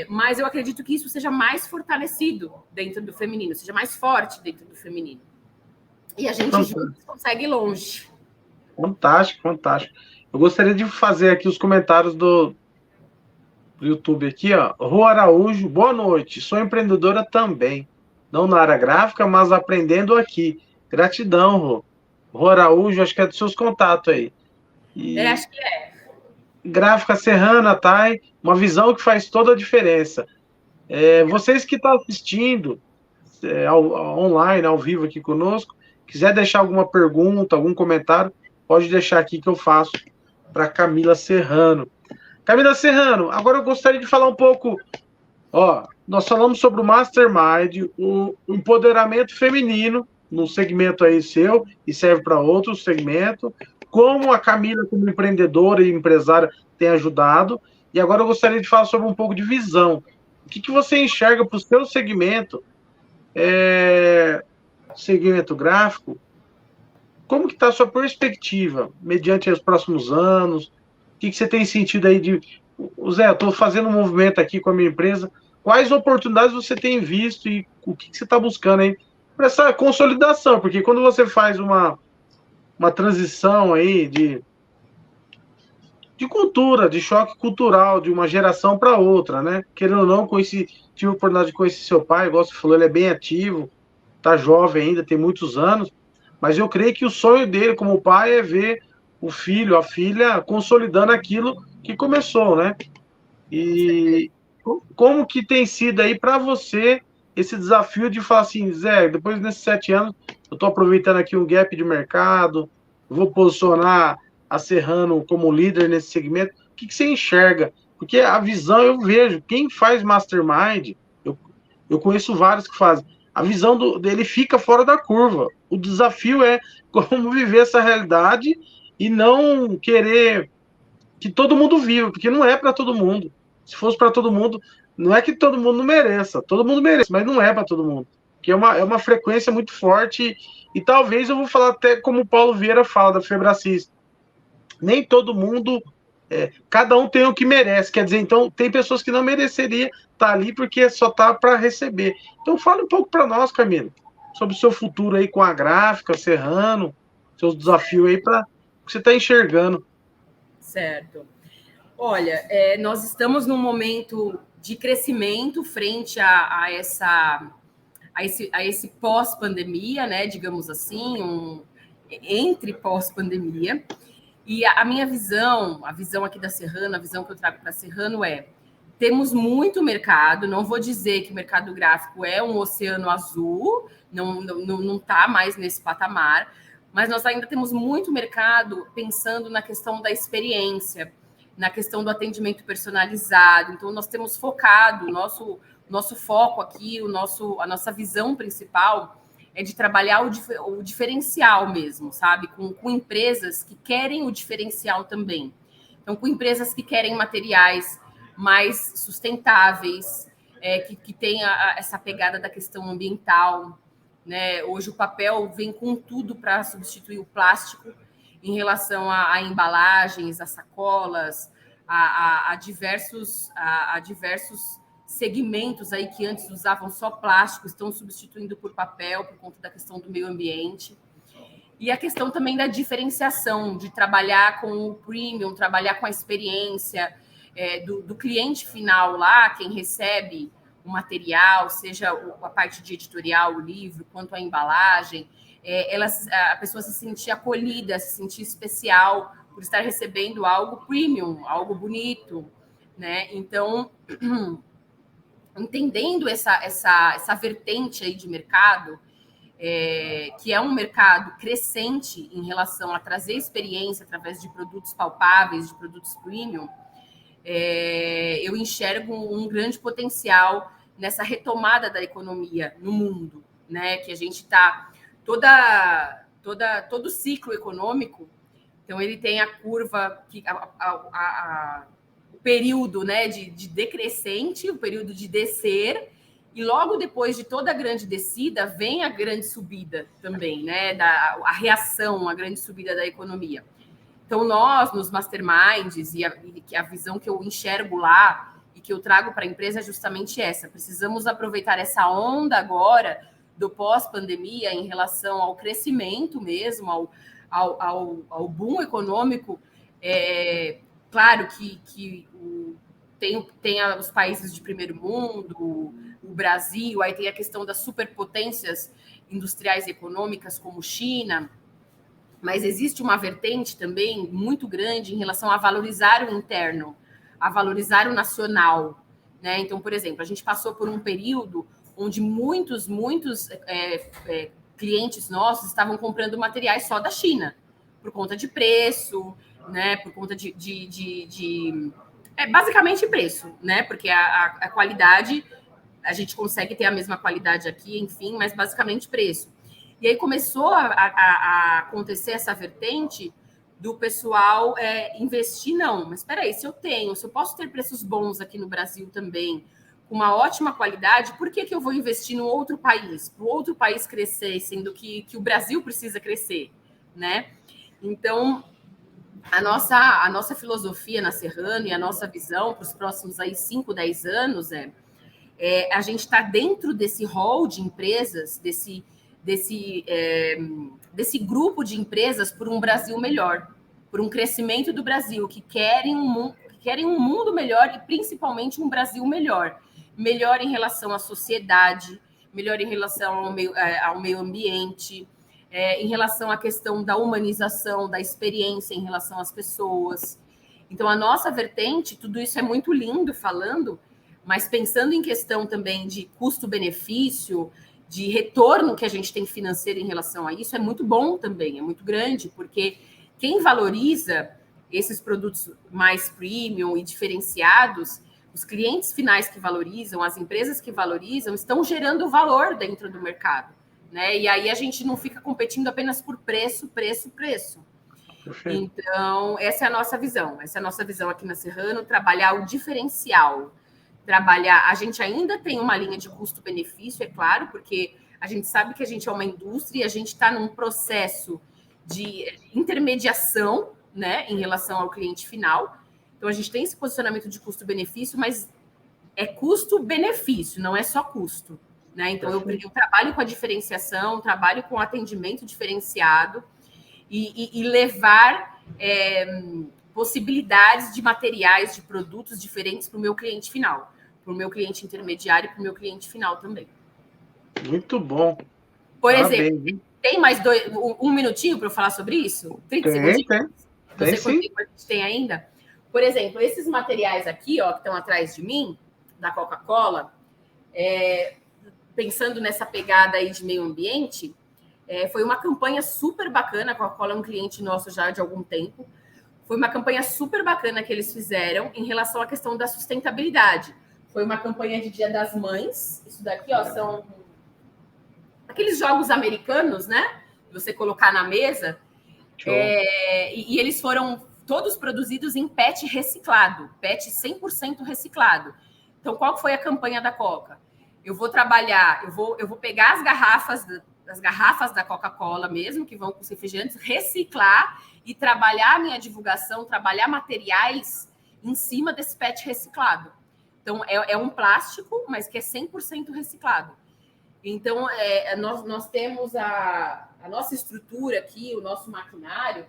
mas eu acredito que isso seja mais fortalecido dentro do feminino, seja mais forte dentro do feminino. E a gente juntos consegue ir longe. Fantástico, fantástico. Eu gostaria de fazer aqui os comentários do YouTube aqui, ó. Rô Araújo, boa noite. Sou empreendedora também. Não na área gráfica, mas aprendendo aqui. Gratidão, Rô. Rô Araújo, acho que é dos seus contatos aí. Acho que é. Gráfica Serrana, tá? Uma visão que faz toda a diferença. Vocês que estão assistindo online, ao vivo aqui conosco, quiser deixar alguma pergunta, algum comentário, pode deixar aqui que eu faço para Camila Serrano. Camila Serrano, agora eu gostaria de falar um pouco. Nós falamos sobre o Mastermind, o empoderamento feminino no segmento aí seu, e serve para outro segmento, como a Camila, como empreendedora e empresária, tem ajudado. E agora eu gostaria de falar sobre um pouco de visão. O que você enxerga para o seu segmento, segmento gráfico? Como que está a sua perspectiva, mediante os próximos anos? O que você tem sentido aí Zé, eu estou fazendo um movimento aqui com a minha empresa. Quais oportunidades você tem visto e o que você está buscando aí para essa consolidação? Porque quando você faz uma transição aí de cultura, de choque cultural, de uma geração para outra, né? Querendo ou não, tive a oportunidade de conhecer seu pai, igual você falou, ele é bem ativo, tá jovem ainda, tem muitos anos, mas eu creio que o sonho dele como pai é ver o filho, a filha, consolidando aquilo que começou, né? E como que tem sido aí para você esse desafio de falar assim, Zé, depois desses 7 anos, eu estou aproveitando aqui um gap de mercado, vou posicionar a Serrano como líder nesse segmento. O que você enxerga? Porque a visão eu vejo, quem faz Mastermind, eu conheço vários que fazem, a visão dele fica fora da curva. O desafio é como viver essa realidade e não querer que todo mundo viva, porque não é para todo mundo. Se fosse para todo mundo, não é que todo mundo não mereça, todo mundo merece, mas não é para todo mundo. Que é uma frequência muito forte, e talvez eu vou falar até como o Paulo Vieira fala da Febracis. Nem todo mundo, cada um tem o que merece, quer dizer, então tem pessoas que não mereceria estar ali porque só tá para receber. Então fale um pouco para nós, Camila, sobre o seu futuro aí com a gráfica, Serrano, seus desafios aí para o que você está enxergando. Certo. Olha, nós estamos num momento de crescimento frente a esse pós-pandemia, né? Digamos assim, entre pós-pandemia. E a minha visão, a visão aqui da Serrano, a visão que eu trago para a Serrano temos muito mercado, não vou dizer que o mercado gráfico é um oceano azul, não está mais nesse patamar, mas nós ainda temos muito mercado pensando na questão da experiência, na questão do atendimento personalizado. Então, nós temos focado, nosso foco aqui, a nossa visão principal é de trabalhar o diferencial mesmo, sabe? Com empresas que querem o diferencial também. Então, com empresas que querem materiais mais sustentáveis, que tenha essa pegada da questão ambiental, né? Hoje o papel vem com tudo para substituir o plástico em relação a embalagens, a sacolas, a diversos segmentos aí que antes usavam só plástico, estão substituindo por papel por conta da questão do meio ambiente. E a questão também da diferenciação, de trabalhar com o premium, trabalhar com a experiência do cliente final lá, quem recebe o material, seja a parte de editorial, o livro, quanto a embalagem, a pessoa se sentir acolhida, se sentir especial por estar recebendo algo premium, algo bonito, né? Então, entendendo essa vertente aí de mercado, que é um mercado crescente em relação a trazer experiência através de produtos palpáveis, de produtos premium, eu enxergo um grande potencial nessa retomada da economia no mundo, né? Que a gente está todo ciclo econômico, então ele tem a curva que o período, né, de decrescente, o período de descer, e logo depois de toda a grande descida vem a grande subida também, né? A reação, a grande subida da economia. Então, nós, nos masterminds, e a visão que eu enxergo lá e que eu trago para a empresa é justamente essa. Precisamos aproveitar essa onda agora do pós-pandemia em relação ao crescimento mesmo, ao boom econômico. Claro que tem os países de primeiro mundo, o Brasil, aí tem a questão das superpotências industriais e econômicas como China, mas existe uma vertente também muito grande em relação a valorizar o interno, a valorizar o nacional, né? Então, por exemplo, a gente passou por um período onde muitos clientes nossos estavam comprando materiais só da China, por conta de preço, né? Por conta basicamente preço, né? Porque a qualidade, a gente consegue ter a mesma qualidade aqui, enfim, mas basicamente preço. E aí começou a acontecer essa vertente do pessoal investir, não, mas espera aí, se eu posso ter preços bons aqui no Brasil também, com uma ótima qualidade, por que eu vou investir no outro país, para o outro país crescer, sendo que o Brasil precisa crescer, né? Então, a nossa filosofia na Serrano e a nossa visão para os próximos aí 5, 10 anos a gente está dentro desse hall de empresas, desse grupo de empresas por um Brasil melhor, por um crescimento do Brasil, que querem um mundo melhor e principalmente um Brasil melhor em relação à sociedade, melhor em relação ao meio ambiente, em relação à questão da humanização, da experiência em relação às pessoas. Então, a nossa vertente, tudo isso é muito lindo falando, mas pensando em questão também de custo-benefício, de retorno que a gente tem financeiro em relação a isso, é muito bom também, é muito grande, porque quem valoriza esses produtos mais premium e diferenciados, os clientes finais que valorizam, as empresas que valorizam, estão gerando valor dentro do mercado, né? E aí a gente não fica competindo apenas por preço. Perfeito. Então, essa é a nossa visão. Essa é a nossa visão aqui na Serrano, trabalhar o diferencial. Trabalhar. A gente ainda tem uma linha de custo-benefício, é claro, porque a gente sabe que a gente é uma indústria e a gente está num processo de intermediação, né, em relação ao cliente final. Então, a gente tem esse posicionamento de custo-benefício, mas é custo-benefício, não é só custo. Né? Então, eu trabalho com a diferenciação, trabalho com atendimento diferenciado e levar possibilidades de materiais, de produtos diferentes para o meu cliente final, para o meu cliente intermediário e para o meu cliente final também. Muito bom. Por exemplo, tem mais um minutinho para eu falar sobre isso? 30 segundos? Não sei quanto tempo a gente tem ainda. Por exemplo, esses materiais aqui, ó, que estão atrás de mim, da Coca-Cola, pensando nessa pegada aí de meio ambiente, foi uma campanha super bacana. A Coca-Cola é um cliente nosso já de algum tempo. Foi uma campanha super bacana que eles fizeram em relação à questão da sustentabilidade. Foi uma campanha de Dia das Mães. Isso daqui, ó, são aqueles jogos americanos, né? Você colocar na mesa. E eles foram todos produzidos em PET reciclado, PET 100% reciclado. Então, qual foi a campanha da Coca? Eu vou trabalhar, eu vou pegar as garrafas da Coca-Cola mesmo, que vão com os refrigerantes, reciclar e trabalhar a minha divulgação, trabalhar materiais em cima desse PET reciclado. Então, é um plástico, mas que é 100% reciclado. Então, nós temos a nossa estrutura aqui, o nosso maquinário,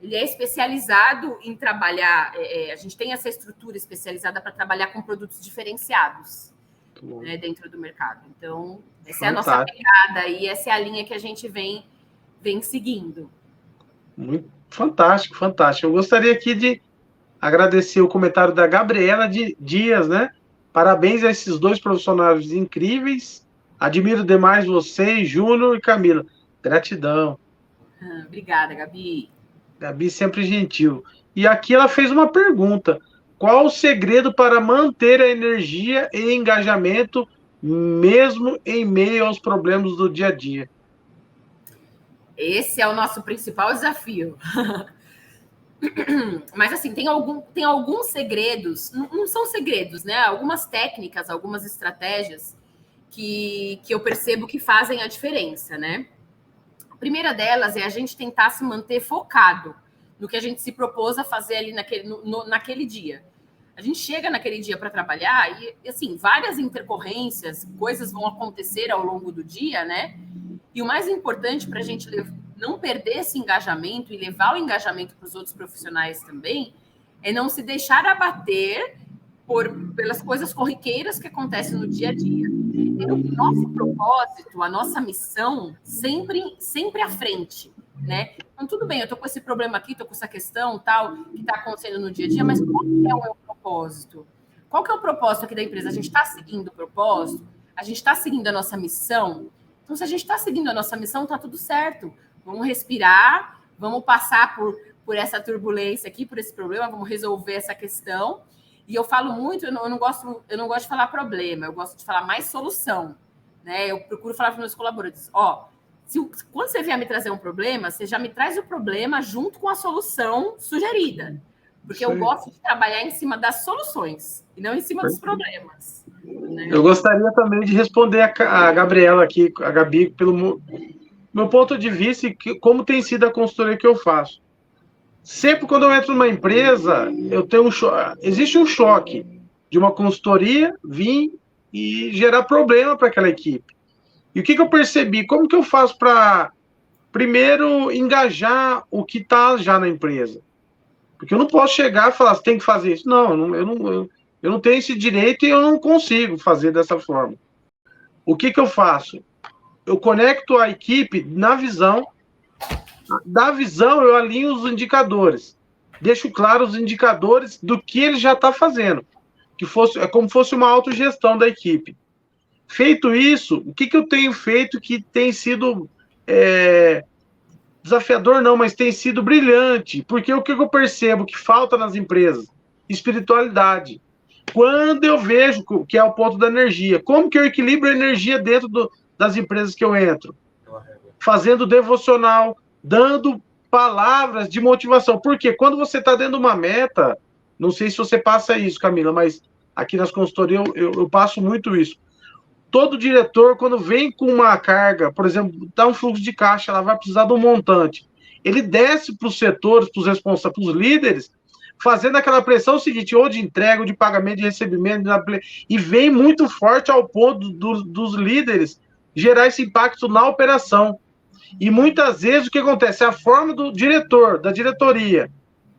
ele é especializado em trabalhar, a gente tem essa estrutura especializada para trabalhar com produtos diferenciados, né, dentro do mercado. Então, essa é a nossa pegada e essa é a linha que a gente vem seguindo. Muito fantástico, fantástico. Eu gostaria aqui de agradecer o comentário da Gabriela Dias, né? Parabéns a esses dois profissionais incríveis. Admiro demais vocês, Júnior e Camila. Gratidão. Obrigada, Gabi. Gabi sempre gentil. E aqui ela fez uma pergunta. Qual o segredo para manter a energia e engajamento, mesmo em meio aos problemas do dia a dia? Esse é o nosso principal desafio. Mas, assim, tem alguns segredos, não são segredos, né? Algumas técnicas, algumas estratégias que eu percebo que fazem a diferença, né? A primeira delas é a gente tentar se manter focado no que a gente se propôs a fazer ali naquele dia. A gente chega naquele dia para trabalhar e, assim, várias intercorrências, coisas vão acontecer ao longo do dia, né? E o mais importante para a gente não perder esse engajamento e levar o engajamento para os outros profissionais também é não se deixar abater pelas coisas corriqueiras que acontecem no dia a dia. Ter o nosso propósito, a nossa missão sempre à frente, né? Então, tudo bem, eu estou com esse problema aqui, estou com essa questão tal, que está acontecendo no dia a dia, mas qual que é o meu propósito? Qual que é o propósito aqui da empresa? A gente está seguindo o propósito? A gente está seguindo a nossa missão? Então, se a gente está seguindo a nossa missão, está tudo certo. Vamos respirar, vamos passar por essa turbulência aqui, por esse problema, vamos resolver essa questão. E eu falo muito, eu não gosto de falar problema, eu gosto de falar mais solução, né? Eu procuro falar para os meus colaboradores, quando você vier me trazer um problema, você já me traz o problema junto com a solução sugerida. Porque eu gosto de trabalhar em cima das soluções e não em cima dos problemas. Né? Eu gostaria também de responder a Gabriela aqui, a Gabi, pelo meu ponto de vista e como tem sido a consultoria que eu faço. Sempre quando eu entro numa empresa, eu tenho existe um choque de uma consultoria vir e gerar problema para aquela equipe. E o que eu percebi? Como que eu faço para, primeiro, engajar o que está já na empresa? Porque eu não posso chegar e falar, você tem que fazer isso. Não, eu não tenho esse direito e eu não consigo fazer dessa forma. O que eu faço? Eu conecto a equipe na visão. Da visão, eu alinho os indicadores. Deixo claro os indicadores do que ele já está fazendo. É como se fosse uma autogestão da equipe. Feito isso, o que eu tenho feito que tem sido desafiador, não, mas tem sido brilhante. Porque o que eu percebo que falta nas empresas? Espiritualidade. Quando eu vejo que é o ponto da energia, como que eu equilibro a energia dentro das empresas que eu entro? Fazendo devocional, dando palavras de motivação. Porque quando você está dentro de uma meta, não sei se você passa isso, Camila, mas aqui nas consultorias eu passo muito isso. Todo diretor, quando vem com uma carga, por exemplo, dá um fluxo de caixa, ela vai precisar de um montante. Ele desce para os setores, para os responsáveis, para os líderes, fazendo aquela pressão seguinte, ou de entrega, ou de pagamento, de recebimento, e vem muito forte ao ponto dos líderes gerar esse impacto na operação. E muitas vezes o que acontece? A forma do diretor, da diretoria,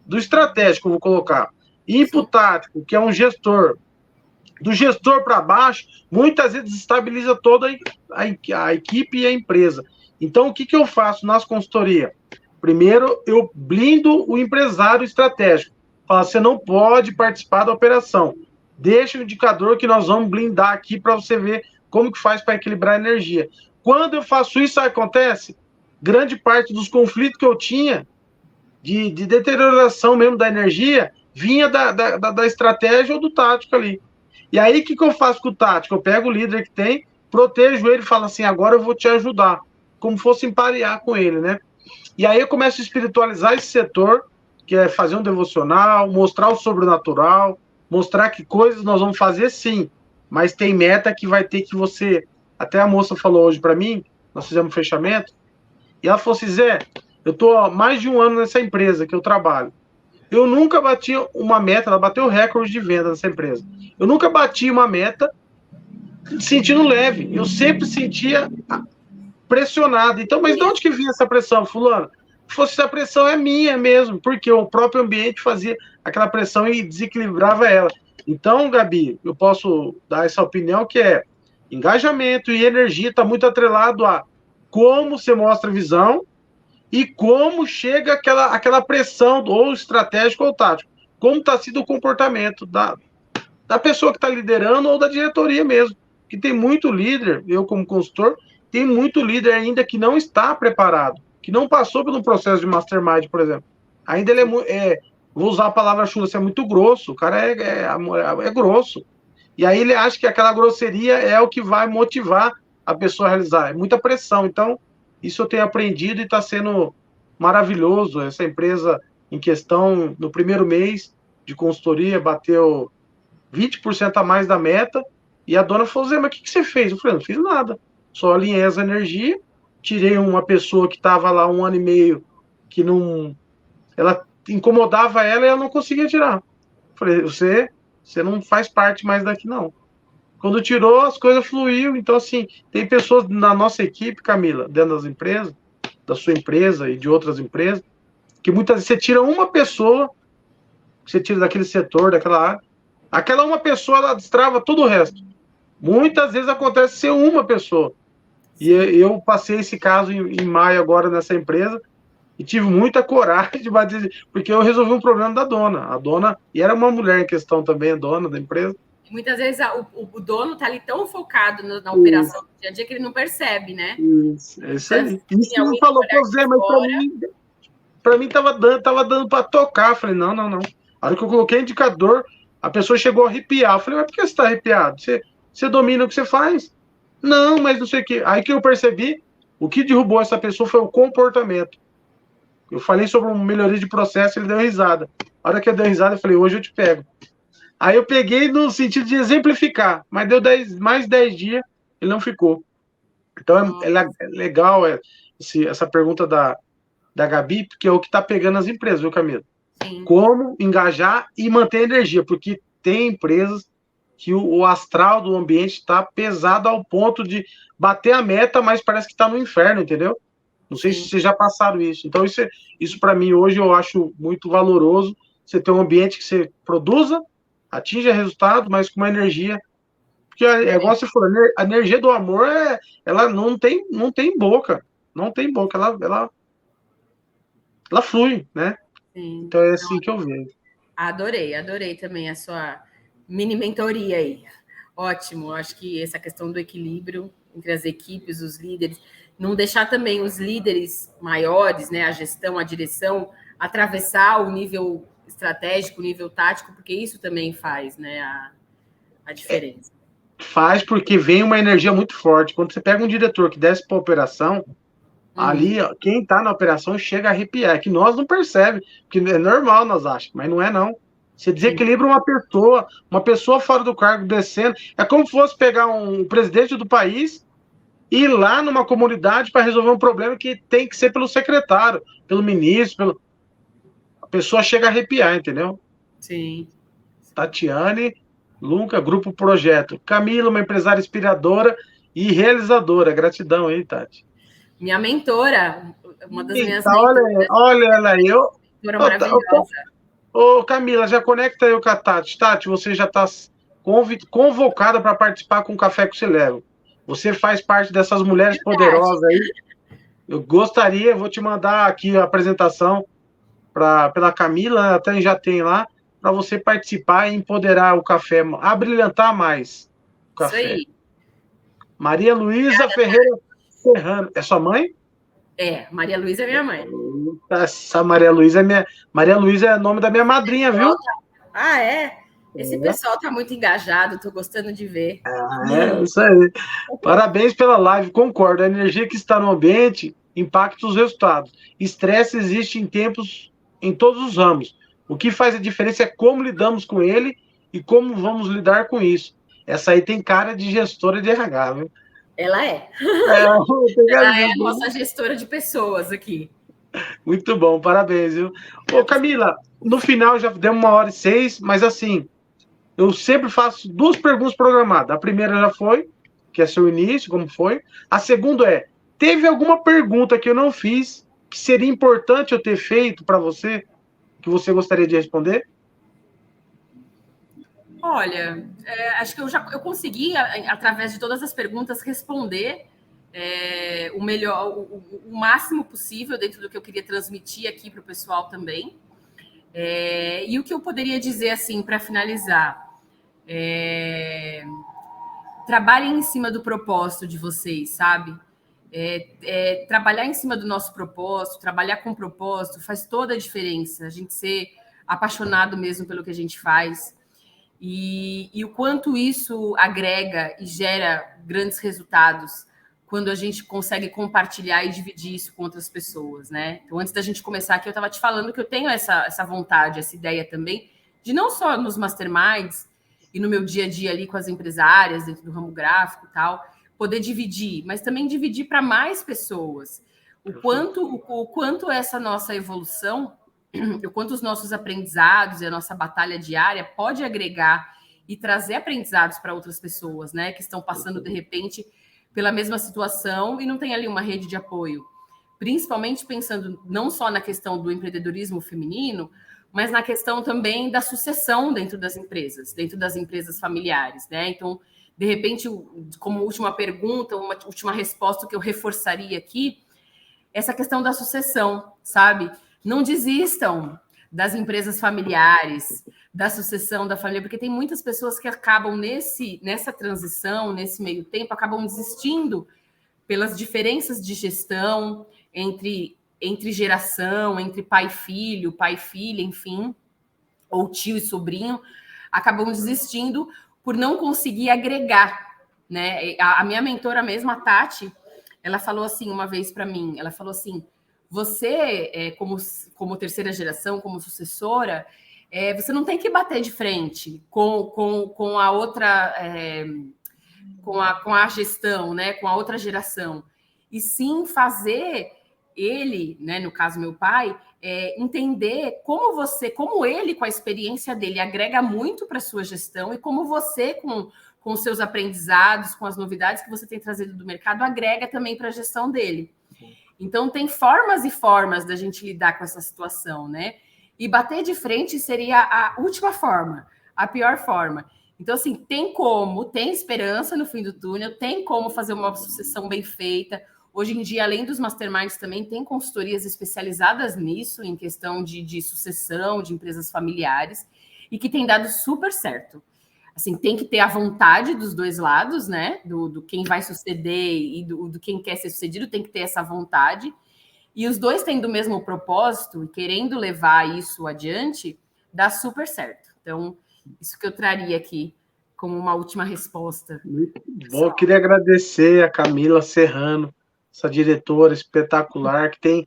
do estratégico, vou colocar, imputático, que é um gestor, do gestor para baixo, muitas vezes desestabiliza toda a equipe e a empresa. Então, o que eu faço nas consultorias? Primeiro, eu blindo o empresário estratégico. Fala, você não pode participar da operação. Deixa o indicador que nós vamos blindar aqui para você ver como que faz para equilibrar a energia. Quando eu faço isso, sabe o que acontece? Grande parte dos conflitos que eu tinha, de deterioração mesmo da energia, vinha da estratégia ou do tático ali. E aí, o que eu faço com o tático? Eu pego o líder que tem, protejo ele e falo assim, agora eu vou te ajudar. Como fosse emparear com ele, né? E aí eu começo a espiritualizar esse setor, que é fazer um devocional, mostrar o sobrenatural, mostrar que coisas nós vamos fazer sim, mas tem meta que vai ter que você... Até a moça falou hoje para mim, nós fizemos um fechamento, e ela falou assim, Zé, eu estou há mais de um ano nessa empresa que eu trabalho. Eu nunca bati uma meta, ela bateu o recorde de venda nessa empresa. Eu nunca bati uma meta sentindo leve. Eu sempre sentia pressionado. Então, mas de onde que vinha essa pressão, fulano? Essa pressão é minha mesmo, porque o próprio ambiente fazia aquela pressão e desequilibrava ela. Então, Gabi, eu posso dar essa opinião que é engajamento e energia está muito atrelado a como você mostra visão e como chega aquela pressão, ou estratégico ou tático. Como está sido o comportamento da pessoa que está liderando ou da diretoria mesmo. Que tem muito líder, eu como consultor, tem muito líder ainda que não está preparado, que não passou pelo processo de mastermind, por exemplo. Ainda ele vou usar a palavra chula, é muito grosso, o cara é grosso. E aí ele acha que aquela grosseria é o que vai motivar a pessoa a realizar. É muita pressão. Então, isso eu tenho aprendido e está sendo maravilhoso. Essa empresa em questão, no primeiro mês de consultoria, bateu 20% a mais da meta, e a dona falou, Zé, mas o que você fez? Eu falei, não fiz nada. Só alinhei as energias, tirei uma pessoa que estava lá 1 ano e meio, que não... Ela incomodava ela e ela não conseguia tirar. Eu falei, você não faz parte mais daqui, não. Quando tirou, as coisas fluíram. Então, assim, tem pessoas na nossa equipe, Camila, dentro das empresas, da sua empresa e de outras empresas, que muitas vezes você tira uma pessoa, você tira daquele setor, daquela área, aquela uma pessoa, ela destrava todo o resto. Muitas vezes acontece ser uma pessoa. E eu passei esse caso em maio agora nessa empresa e tive muita coragem de bater, porque eu resolvi um problema da dona. A dona, e era uma mulher em questão também, a dona da empresa. Muitas vezes o dono está ali tão focado na operação do dia a dia que ele não percebe, né? Isso, é isso aí. Isso que ele falou, pô, Zé, mas para mim tava dando para tocar. Eu falei, não. A hora que eu coloquei indicador, a pessoa chegou a arrepiar. Eu falei, mas por que você está arrepiado? Você domina o que você faz? Não, mas não sei o quê. Aí que eu percebi, o que derrubou essa pessoa foi o comportamento. Eu falei sobre uma melhoria de processo, ele deu risada. A hora que eu dei risada, eu falei, hoje eu te pego. Aí eu peguei no sentido de exemplificar, mas deu mais 10 dias, ele não ficou. Então é legal essa pergunta da Gabi, porque é o que está pegando as empresas, viu, Camila? Sim. Como engajar e manter energia, porque tem empresas que o astral do ambiente está pesado ao ponto de bater a meta, mas parece que está no inferno, entendeu? Não sei se vocês já passaram isso. Então, isso para mim, hoje, eu acho muito valoroso. Você ter um ambiente que você produza, atinja resultado, mas com uma energia... Porque é igual você falou, a energia do amor, ela não tem boca. Não tem boca. Ela flui, né? Sim. Então, é assim que eu vejo. Adorei também a sua mini mentoria aí. Ótimo. Acho que essa questão do equilíbrio entre as equipes, os líderes... Não deixar também os líderes maiores, né, a gestão, a direção, atravessar o nível estratégico, o nível tático, porque isso também faz, né, a diferença. Faz porque vem uma energia muito forte. Quando você pega um diretor que desce para a operação, Ali, ó, quem está na operação chega a arrepiar, é que nós não percebemos, porque é normal, nós achamos, mas não é não. Você desequilibra uma pessoa fora do cargo descendo, é como se fosse pegar um presidente do país e ir lá numa comunidade para resolver um problema que tem que ser pelo secretário, pelo ministro, a pessoa chega a arrepiar, entendeu? Sim. Tatiane Lunca, Grupo Projeto. Camila, uma empresária inspiradora e realizadora. Gratidão aí, Tati. Minha mentora, uma das minhas mentoras. Olha ela aí. Maravilhosa. Ô, Camila, já conecta aí com a Tati. Tati, você já está convocada para participar com o Café que você leva. Você faz parte dessas mulheres poderosas aí. Eu gostaria, vou te mandar aqui a apresentação pela Camila, até já tem lá, para você participar e empoderar o café, abrilhantar mais o café. Isso aí. Maria Luísa Ferreira Serrano. É sua mãe? É, Maria Luísa é minha mãe. Essa Maria Luísa é o nome da minha madrinha, viu? Ah, é? Esse pessoal tá muito engajado, tô gostando de ver. É isso aí. Parabéns pela live, concordo. A energia que está no ambiente impacta os resultados. Estresse existe em todos os ramos. O que faz a diferença é como lidamos com ele e como vamos lidar com isso. Essa aí tem cara de gestora de RH, viu? Ela é. Ela é a nossa gestora de pessoas aqui. Muito bom, parabéns, viu? Ô, Camila, no final já deu 1h06, mas assim, eu sempre faço 2 perguntas programadas. A primeira já foi, que é seu início, como foi. A segunda é, teve alguma pergunta que eu não fiz que seria importante eu ter feito para você, que você gostaria de responder? Olha, acho que eu consegui, através de todas as perguntas, responder o melhor, o máximo possível dentro do que eu queria transmitir aqui para o pessoal também. E o que eu poderia dizer, assim, para finalizar? Trabalhem em cima do propósito de vocês, sabe? Trabalhar em cima do nosso propósito, trabalhar com propósito, faz toda a diferença. A gente ser apaixonado mesmo pelo que a gente faz. E o quanto isso agrega e gera grandes resultados quando a gente consegue compartilhar e dividir isso com outras pessoas, né? Então, antes da gente começar aqui, eu estava te falando que eu tenho essa vontade, essa ideia também, de não só nos masterminds e no meu dia a dia ali com as empresárias, dentro do ramo gráfico e tal, poder dividir, mas também dividir para mais pessoas. O quanto essa nossa evolução, o quanto os nossos aprendizados e a nossa batalha diária pode agregar e trazer aprendizados para outras pessoas, né? Que estão passando, de repente, pela mesma situação e não tem ali uma rede de apoio. Principalmente pensando não só na questão do empreendedorismo feminino, mas na questão também da sucessão dentro das empresas familiares, né? Então, de repente, como última pergunta, uma última resposta que eu reforçaria aqui, essa questão da sucessão, sabe? Não desistam das empresas familiares, da sucessão da família, porque tem muitas pessoas que acabam nessa transição, nesse meio tempo, acabam desistindo pelas diferenças de gestão entre geração, entre pai e filha, enfim, ou tio e sobrinho, acabam desistindo por não conseguir agregar, né? A minha mentora mesmo, a Tati, ela falou assim uma vez para mim, ela falou assim, você, como terceira geração, como sucessora, você não tem que bater de frente com a outra, com a gestão, né, com a outra geração, e sim fazer ele, né, no caso meu pai, entender como ele, com a experiência dele, agrega muito para a sua gestão e como você, com os seus aprendizados, com as novidades que você tem trazido do mercado, agrega também para a gestão dele. Então, tem formas e formas da gente lidar com essa situação, né? E bater de frente seria a última forma, a pior forma. Então, assim, tem esperança no fim do túnel, tem como fazer uma sucessão bem feita. Hoje em dia, além dos masterminds, também tem consultorias especializadas nisso, em questão de sucessão, de empresas familiares, e que tem dado super certo. Assim, tem que ter a vontade dos dois lados, né? Do quem vai suceder e do quem quer ser sucedido, tem que ter essa vontade. E os dois tendo o mesmo propósito e querendo levar isso adiante, dá super certo. Então, isso que eu traria aqui como uma última resposta. Muito bom, eu queria agradecer a Camila Serrano, essa diretora espetacular que tem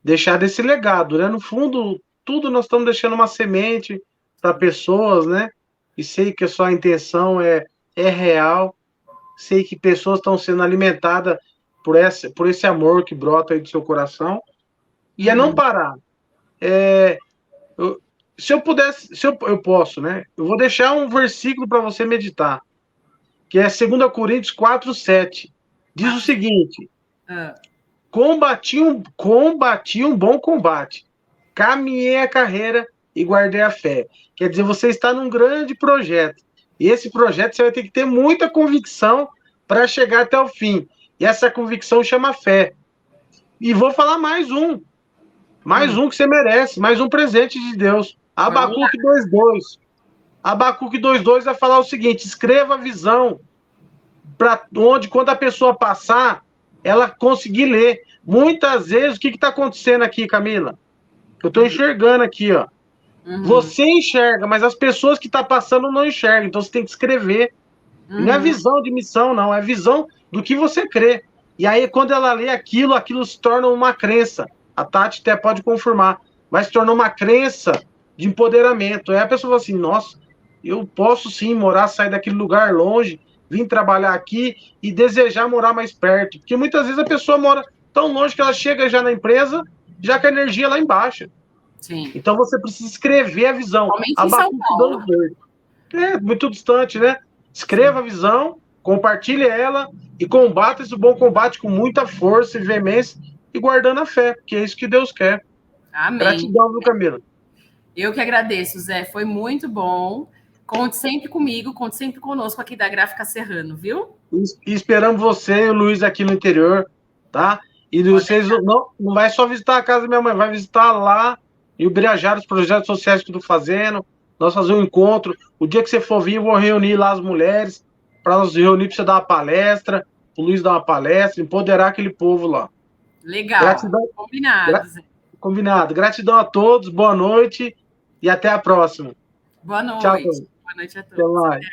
deixado esse legado, né? No fundo, tudo nós estamos deixando uma semente para pessoas, né? E sei que a sua intenção é real, sei que pessoas estão sendo alimentadas por esse amor que brota aí do seu coração, e é não parar. Se eu pudesse, eu posso, né? Eu vou deixar um versículo para você meditar, que é 2 Coríntios 4:7. Diz o seguinte: combati um bom combate, caminhei a carreira e guardei a fé. Quer dizer, você está num grande projeto. E esse projeto você vai ter que ter muita convicção para chegar até o fim. E essa convicção chama fé. E vou falar mais um que você merece, mais um presente de Deus. Abacuque 2:2. Abacuque 2:2 vai falar o seguinte: escreva a visão para onde, quando a pessoa passar, ela conseguir ler. Muitas vezes, o que está acontecendo aqui, Camila? Eu estou enxergando aqui, ó. Você enxerga, mas as pessoas que estão passando não enxergam. Então você tem que escrever. Não é visão de missão, não. É visão do que você crê. E aí, quando ela lê aquilo, aquilo se torna uma crença. A Tati até pode confirmar. Vai se tornar uma crença de empoderamento. Aí a pessoa fala assim: nossa, eu posso sim morar, sair daquele lugar longe, vir trabalhar aqui e desejar morar mais perto. Porque muitas vezes a pessoa mora tão longe que ela chega já na empresa, já com a energia lá embaixo. Sim. Então você precisa escrever a visão. Somente em São Paulo. É muito distante, né? Escreva a visão, compartilhe ela e combata esse bom combate com muita força e veemência e guardando a fé, porque é isso que Deus quer. Amém. Gratidão, viu, Camila? Eu que agradeço, Zé. Foi muito bom. Conte sempre comigo, conte sempre conosco aqui da Gráfica Serrano, viu? E esperamos você e o Luiz aqui no interior, tá? E vocês não vai só visitar a casa da minha mãe, vai visitar lá em Ubirajara os projetos sociais que eu estou fazendo. Nós fazer um encontro. O dia que você for vir, eu vou reunir lá as mulheres para nós reunir para você dar uma palestra, o Luiz dar uma palestra, empoderar aquele povo lá. Legal. Gratidão. Combinado, Zé. Combinado. Gratidão a todos, boa noite e até a próxima. Boa noite. Tchau, boa noite a todos. Até mais.